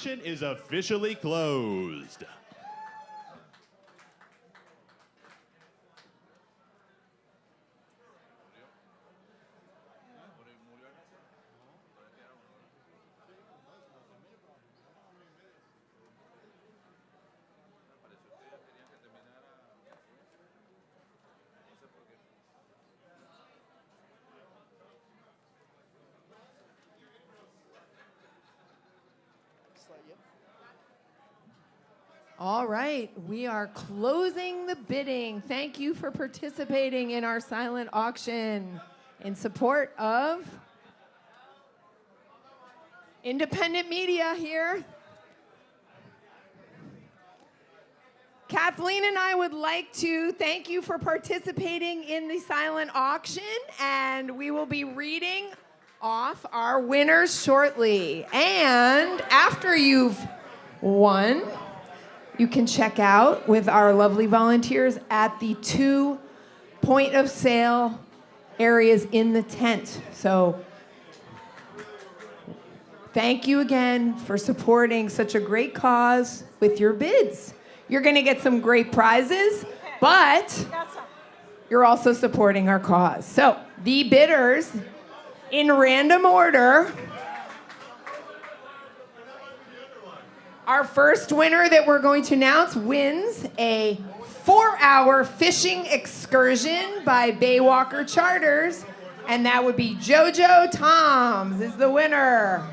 auction is officially closed. All right, we are closing the bidding. Thank you for participating in our silent auction in support of independent media here. Kathleen and I would like to thank you for participating in the silent auction, and we will be reading off our winners shortly. And after you've won, you can check out with our lovely volunteers at the 2 point of sale areas in the tent. So thank you again for supporting such a great cause with your bids. You're going to get some great prizes, but you're also supporting our cause. So the bidders, in random order, our first winner that we're going to announce wins a 4-hour fishing excursion by Baywalker Charters, and that would be JoJo Toms is the winner.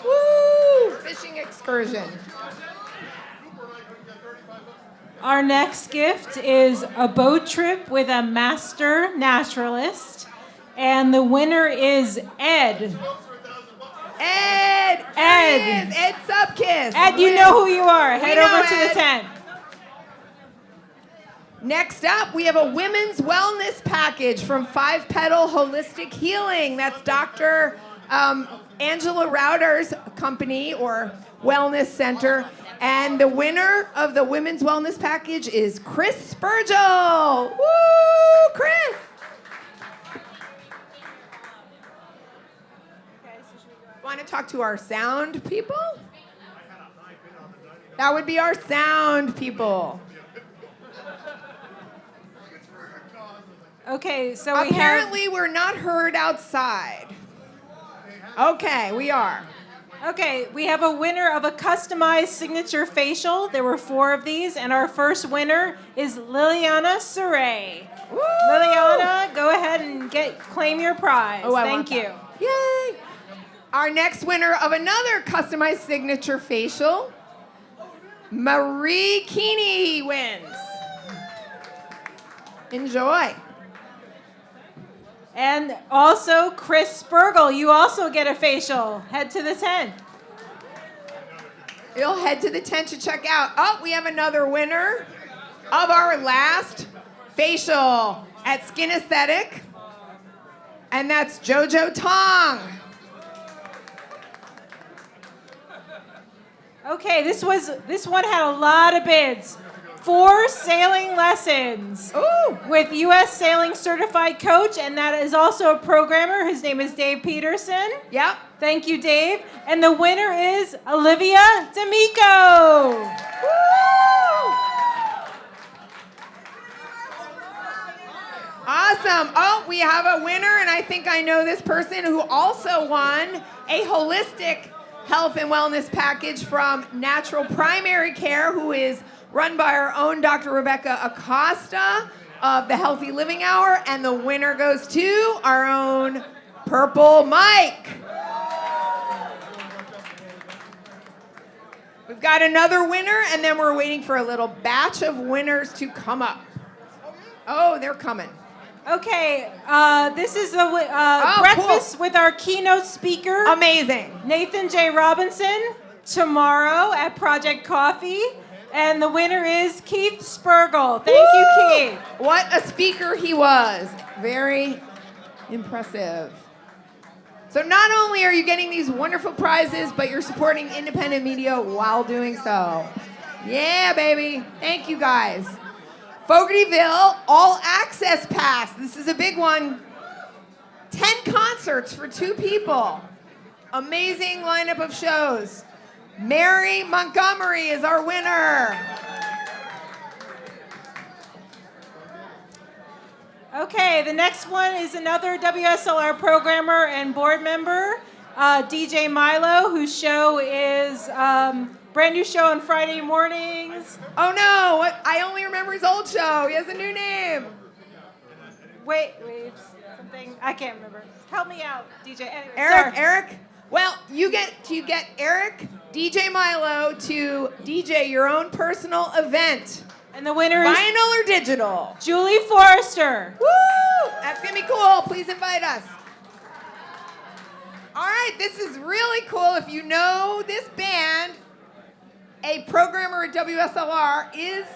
Woo! Fishing excursion. Our next gift is a boat trip with a master naturalist, and the winner is Ed. Ed! Ed! Ed Subkiss! Ed, you know who you are. Head over to Ed. the tent. Next up, we have a women's wellness package from Five Petal Holistic Healing. That's Dr. Angela Rauter's company or wellness center. And the winner of the women's wellness package is Chris Spurgel. Woo, Chris! Want to talk to our sound people? That would be our sound people. Okay, so Apparently we're not heard outside. Okay, we are. Okay, we have a winner of a customized signature facial. There were 4 of these, and our first winner is Liliana Saray. Liliana, go ahead and claim your prize. Oh, Thank you. Yay! Our next winner of another customized signature facial, Marie Keeney wins. Enjoy. And also, Chris Spurgel, you also get a facial. Head to the tent. You'll head to the tent to check out. Oh, we have another winner of our last facial at Skin Aesthetic, and that's JoJo Tong. Okay, this one had a lot of bids. 4 sailing lessons with U.S. Sailing Certified Coach, and that is also a programmer. His name is Dave Peterson. Yep. Thank you, Dave. And the winner is Olivia D'Amico. Woo! Awesome. Oh, we have a winner, and I think I know this person who also won a holistic health and wellness package from Natural Primary Care, who is run by our own Dr. Rebecca Acosta of the Healthy Living Hour, and the winner goes to our own Purple Mike. We've got another winner, and then we're waiting for a little batch of winners to come up. Oh, they're coming. Okay, this is the breakfast with our keynote speaker. Amazing. Nathan J. Robinson, tomorrow at Project Coffee. And the winner is Keith Spurgel. Thank you, Keith. What a speaker he was. Very impressive. So not only are you getting these wonderful prizes, but you're supporting independent media while doing so. Yeah, baby. Thank you, guys. Fogartyville All Access Pass. This is a big one. 10 concerts for 2 people. Amazing lineup of shows. Mary Montgomery is our winner. Okay, the next one is another WSLR programmer and board member, DJ Milo, whose show is brand new show on Friday mornings. Oh no, I only remember his old show. He has a new name. Wait, something, I can't remember. Help me out, DJ. Anyway, Eric? Well, you get Eric, DJ Milo to DJ your own personal event. And the winner is vinyl or digital? Julie Forrester. Woo! That's gonna be cool. Please invite us. All right, this is really cool. If you know this band, a programmer at WSLR is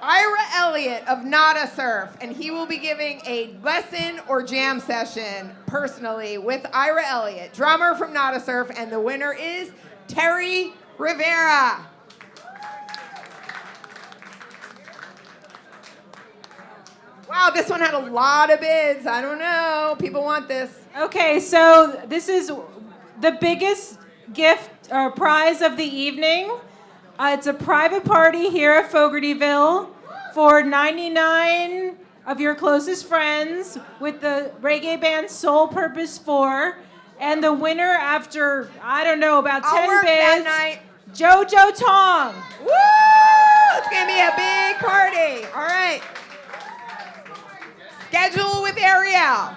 Ira Elliott of Nada Surf, and he will be giving a lesson or jam session personally with Ira Elliott, drummer from Nada Surf, and the winner is Terry Rivera. Wow, this one had a lot of bids. I don't know. People want this. Okay, so this is the biggest gift or prize of the evening. It's a private party here at Fogartyville for 99 of your closest friends with the reggae band Soul Purpose 4. And the winner, after, I don't know, about 10 I'll work bids, that night. JoJo Tong. Woo! It's going to be a big party. All right. Schedule with Ariel.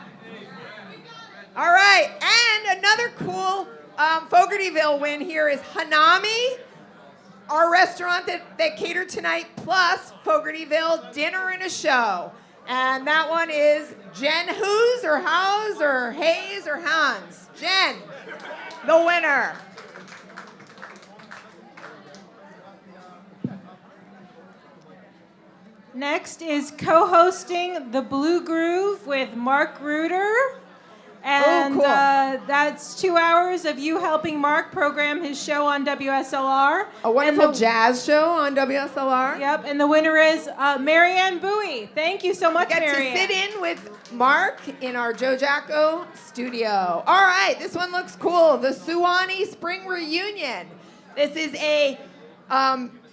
All right, and another cool Fogartyville win here is Hanami, our restaurant that catered tonight, plus Fogartyville dinner and a show. And that one is Jen Hoos or House or Hayes or Hans. Jen, the winner. Next is co-hosting The Blue Groove with Mark Reuter. And cool. That's 2 hours of you helping Mark program his show on WSLR. A wonderful jazz show on WSLR. Yep, and the winner is Marianne Bowie. Thank you so much, Get Marianne. to sit in with Mark in our Joe Jacko studio. All right, this one looks cool. The Suwannee Spring Reunion. This is a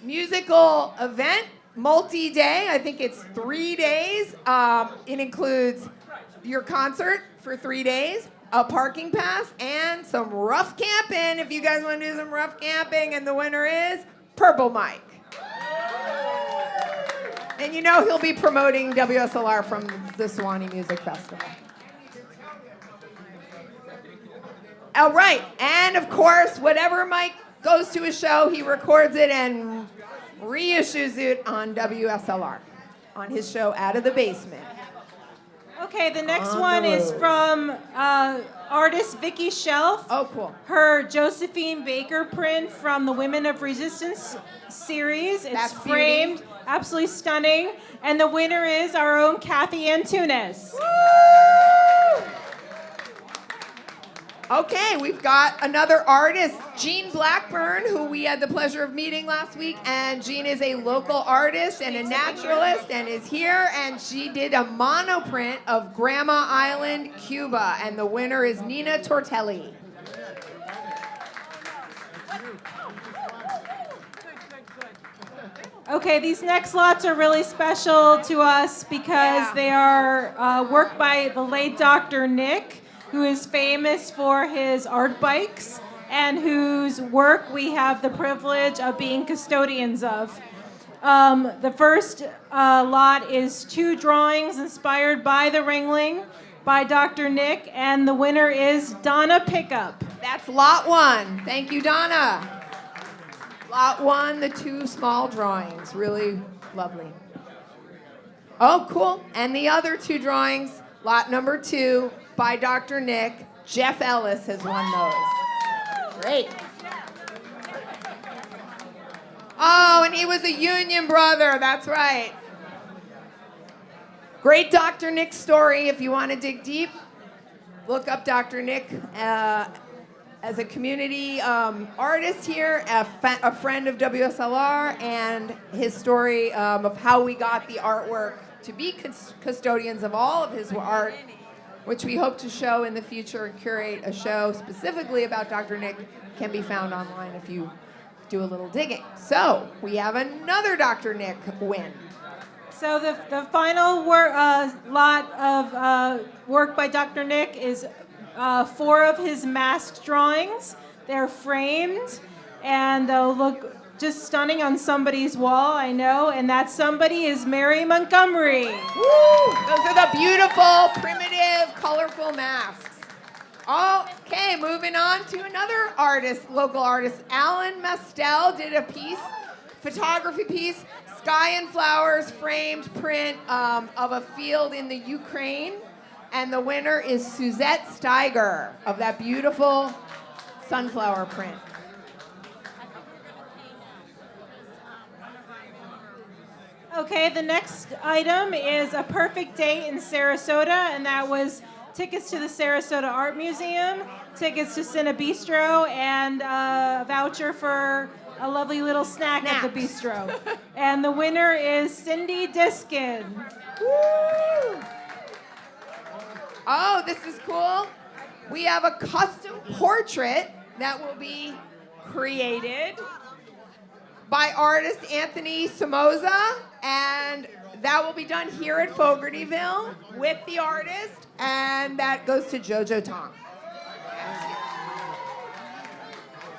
musical event, multi-day. I think it's 3 days. It includes your concert for 3 days, a parking pass, and some rough camping if you guys want to do some rough camping. And the winner is Purple Mike. And you know he'll be promoting WSLR from the Suwannee Music Festival. All right, and of course, whatever Mike goes to a show, he records it and reissues it on WSLR, on his show Out of the Basement. Okay, the next one is from artist Vicky Shelf. Oh, cool. Her Josephine Baker print from the Women of Resistance series. It's That's framed, beauty. absolutely stunning. And the winner is our own Kathy Antunes. Woo! Okay, we've got another artist, Jean Blackburn, who we had the pleasure of meeting last week. And Jean is a local artist and a naturalist and is here. And she did a monoprint of Grandma Island, Cuba. And the winner is Nina Tortelli. Okay, these next lots are really special to us because they are work by the late Dr. Nick, who is famous for his art bikes and whose work we have the privilege of being custodians of. The first lot is 2 drawings inspired by the Ringling by Dr. Nick, and the winner is Donna Pickup. That's lot 1. Thank you, Donna. Lot 1, the 2 small drawings. Really lovely. Oh, cool. And the other 2 drawings, lot number 2, by Dr. Nick. Jeff Ellis has won those. Great. Oh, and he was a Union brother. That's right. Great Dr. Nick story. If you want to dig deep, look up Dr. Nick as a community artist here, a friend of WSLR, and his story of how we got the artwork to be custodians of all of his art, which we hope to show in the future and curate a show specifically about Dr. Nick. Can be found online if you do a little digging. So we have another Dr. Nick win. So the final lot of work by Dr. Nick is 4 of his mask drawings. They're framed, and they'll look just stunning on somebody's wall, I know, and that somebody is Mary Montgomery. Woo! Those are the beautiful, primitive, colorful masks. Okay, moving on to another artist, local artist. Alan Mestel did a piece, photography piece, Sky and Flowers framed print of a field in the Ukraine. And the winner is Suzette Steiger of that beautiful sunflower print. Okay, the next item is a perfect day in Sarasota, and that was tickets to the Sarasota Art Museum, tickets to Cine Bistro, and a voucher for a lovely little snack at the bistro. And the winner is Cindy Diskin. Woo! Oh, this is cool. We have a custom portrait that will be created by artist Anthony Somoza, and that will be done here at Fogartyville with the artist, and that goes to Jojo Tong.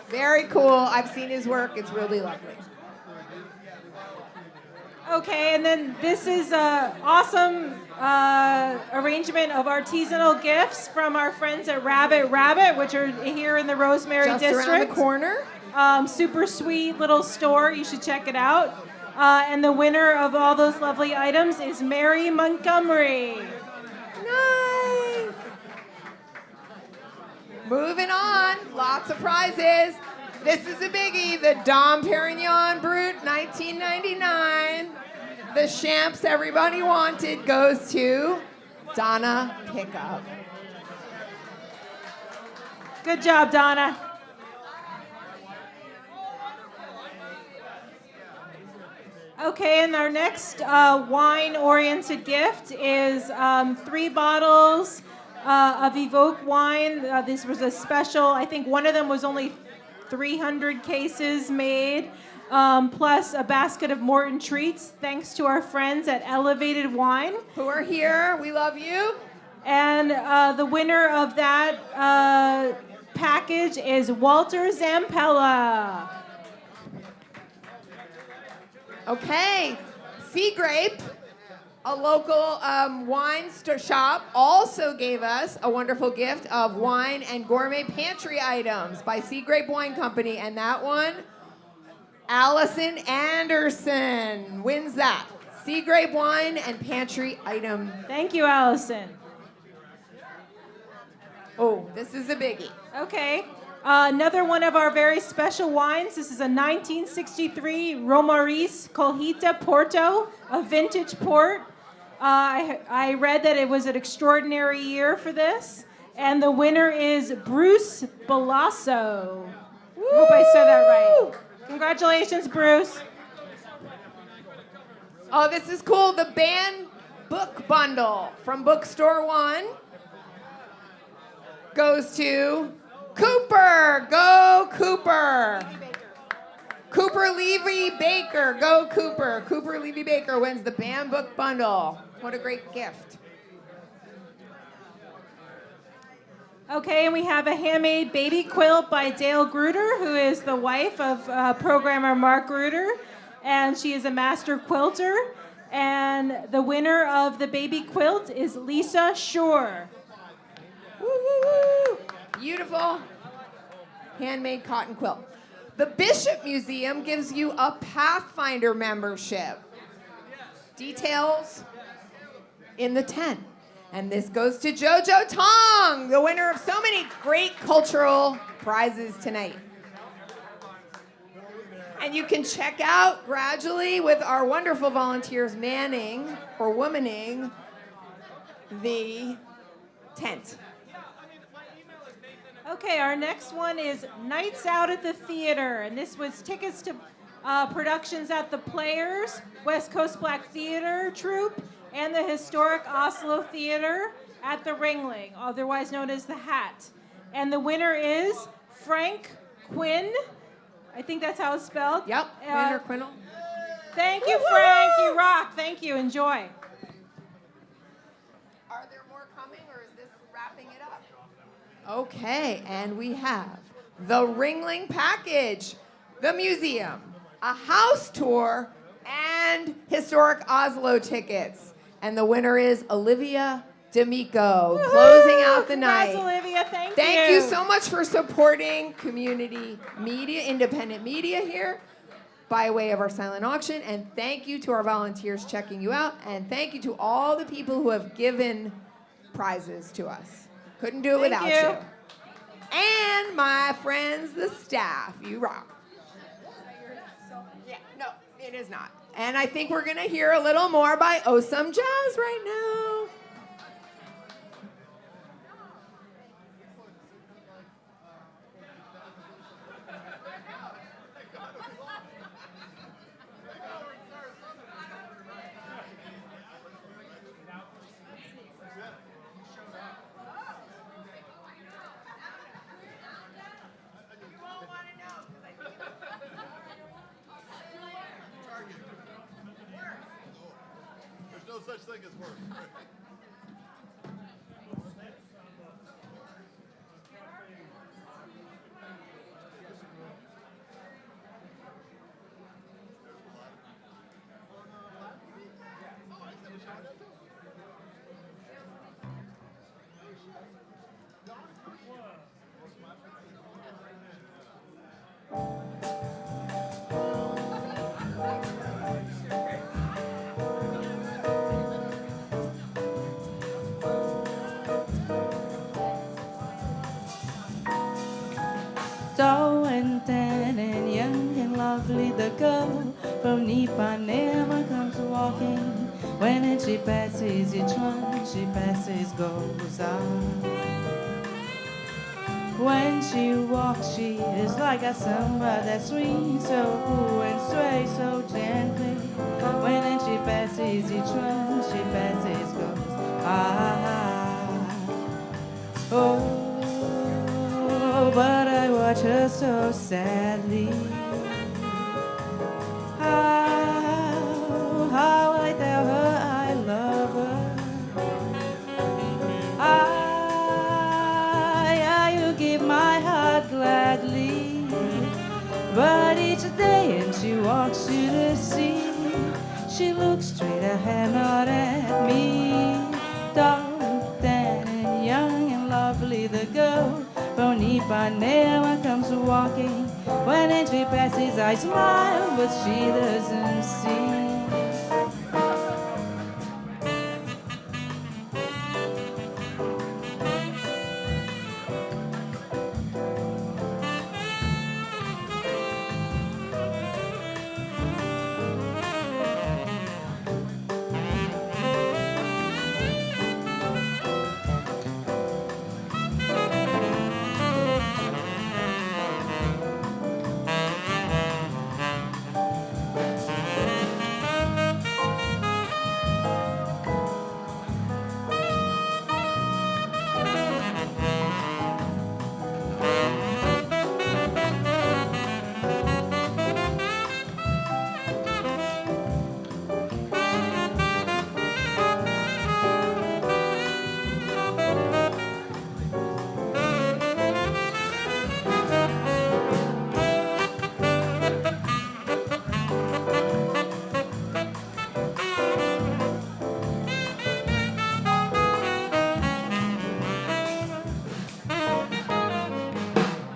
Very cool. I've seen his work. It's really lovely. Okay, and then this is an awesome arrangement of artisanal gifts from our friends at Rabbit, which are here in the Rosemary District. Just around the corner. Super sweet little store. You should check it out. And the winner of all those lovely items is Mary Montgomery. Nice. Moving on. Lots of prizes. This is a biggie. The Dom Perignon Brut 1999. The champs everybody wanted goes to Donna Pickup. Good job, Donna. Okay, and our next wine-oriented gift is 3 bottles of Evoke wine. This was a special, I think one of them was only 300 cases made, plus a basket of Morton treats, thanks to our friends at Elevated Wine. Who are here. We love you. And the winner of that package is Walter Zampella. Okay, Sea Grape, a local wine shop, also gave us a wonderful gift of wine and gourmet pantry items by Sea Grape Wine Company, and that one, Allison Anderson wins that. Sea Grape wine and pantry item. Thank you, Allison. Oh, this is a biggie. Okay. Another one of our very special wines. This is a 1963 Romariz Colheita Porto, a vintage port. I read that it was an extraordinary year for this. And the winner is Bruce Balasso. Hope I said that right. Congratulations, Bruce. Oh, this is cool. The band book bundle from Bookstore One goes to Cooper. Go Cooper. Cooper Levy Baker. Go Cooper. Cooper Levy Baker wins the band book bundle. What a great gift. Okay, and we have a handmade baby quilt by Dale Gruder, who is the wife of programmer Mark Gruder, and she is a master quilter. And the winner of the baby quilt is Lisa Shore. Woo, woo, woo. Beautiful handmade cotton quilt. The Bishop Museum gives you a Pathfinder membership. Details in the tent. And this goes to Jojo Tong, the winner of so many great cultural prizes tonight. And you can check out gradually with our wonderful volunteers manning or womaning the tent. Okay, our next one is Nights Out at the Theater, and this was tickets to productions at the Players, West Coast Black Theater Troupe, and the historic Oslo Theater at the Ringling, otherwise known as the Hat. And the winner is Frank Quinn I think that's how it's spelled. Yep, Quinn or Quinnell. Thank you, Frank. You rock. Thank you. Enjoy. Are there more coming, or is this wrapping it up? Okay, and we have the Ringling Package, the museum, a house tour, and historic Oslo tickets. And the winner is Olivia D'Amico, closing out the night. Congrats, Olivia. Thank you. Thank you so much for supporting community media, independent media here by way of our silent auction. And thank you to our volunteers checking you out. And thank you to all the people who have given prizes to us. Couldn't do it without you. And my friends, the staff, you rock. Yeah, no, it is not. And I think we're gonna hear a little more by O Som Jazz right now. There's no such thing as work. Tall and tan and young and lovely, the girl from Ipanema comes walking. When she passes each one, she passes goes on. When she walks, she is like a samba that swings so cool and sways so gently. When she passes each one, she passes goes oh. But I watch her so sadly. How I tell her I love her. You give my heart gladly. But each day and she walks to the sea, she looks straight ahead, not at me. Tall and thin and young and lovely, the girl from Ipanema comes walking. When she passes, I smile, but she doesn't see.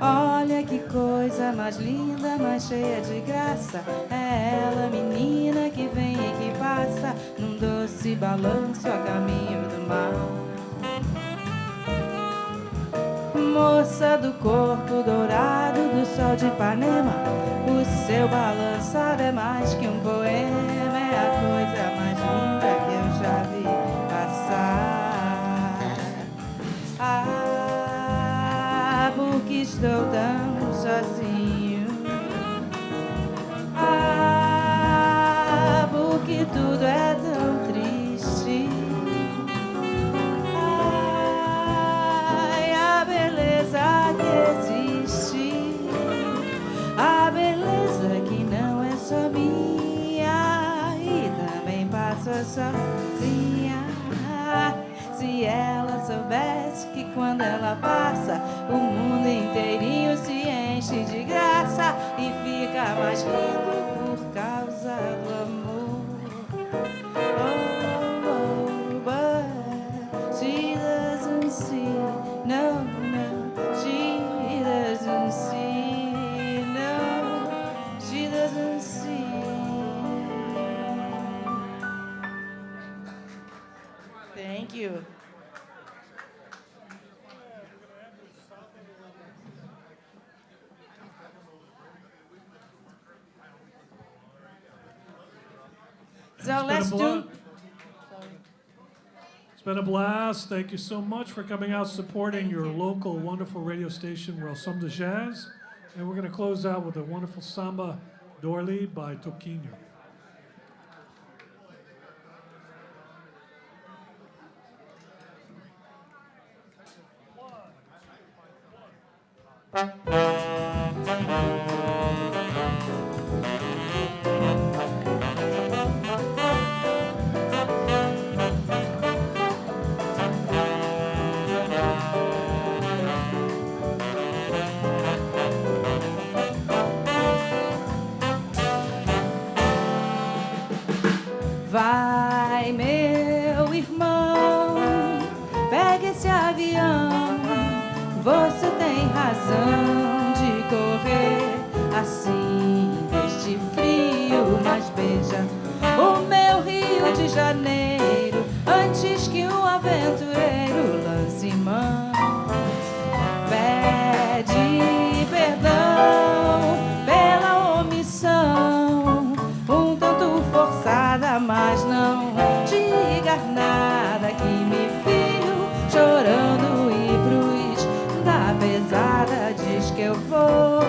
Olha que coisa mais linda, mais cheia de graça. É ela, menina, que vem e que passa num doce balanço a caminho do mar. Moça do corpo dourado do sol de Ipanema, o seu balançado é mais que um poema, é a coisa mais linda que eu já vi passar. Porque estou tão sozinho. Porque tudo é tão triste. A beleza que existe, a beleza estava sozinha. Se ela soubesse que quando ela passa, o mundo inteirinho se enche de graça e fica mais lindo por causa do amor. Oh, oh, but she doesn't see, no, no, she doesn't see, no, she doesn't see. Thank you. So let's do. It's been a blast. Thank you so much for coming out, supporting your local wonderful radio station, O Som Do Jazz. And we're going to close out with a wonderful samba Dorley by Toquinho. Vai, meu irmão, pega esse avião. Você tem razão de correr assim deste frio, mas beija o meu Rio de Janeiro antes que um aventureiro lance mãos. Pede perdão pela omissão, um tanto forçada, mas não diga nada que me viu chorando e brus da pesada. Diz que eu vou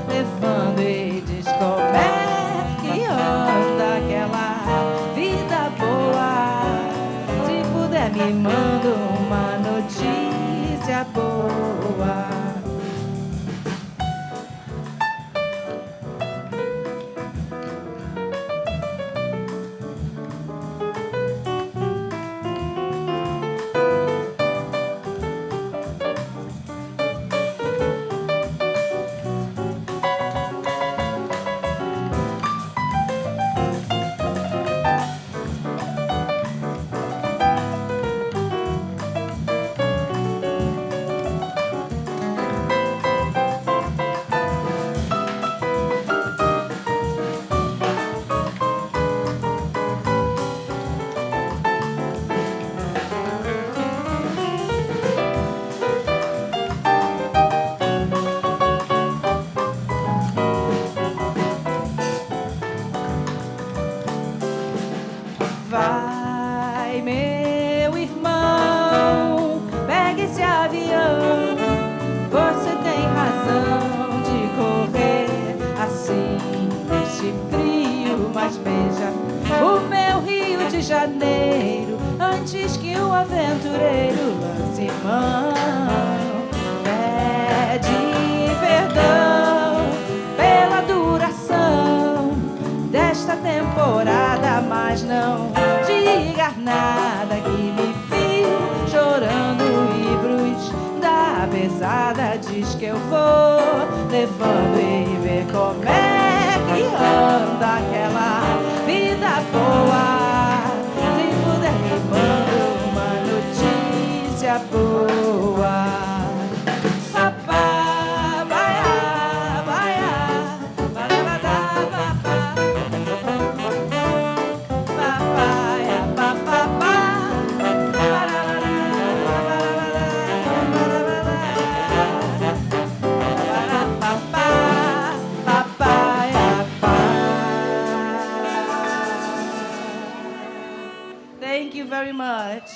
levando e diz como é que anda aquela vida boa. Se puder me manda uma notícia boa. Vai, meu irmão, pega esse avião. Você tem razão de correr assim neste frio, mas beija o meu Rio de Janeiro antes que um aventureiro lance mão. Pede perdão pela duração desta temporada, mas não diga nada que me viu chorando e brus da pesada. Diz que eu vou levando e ver como é que anda aquela vida boa. Se puder me manda uma notícia boa. Thank you very much.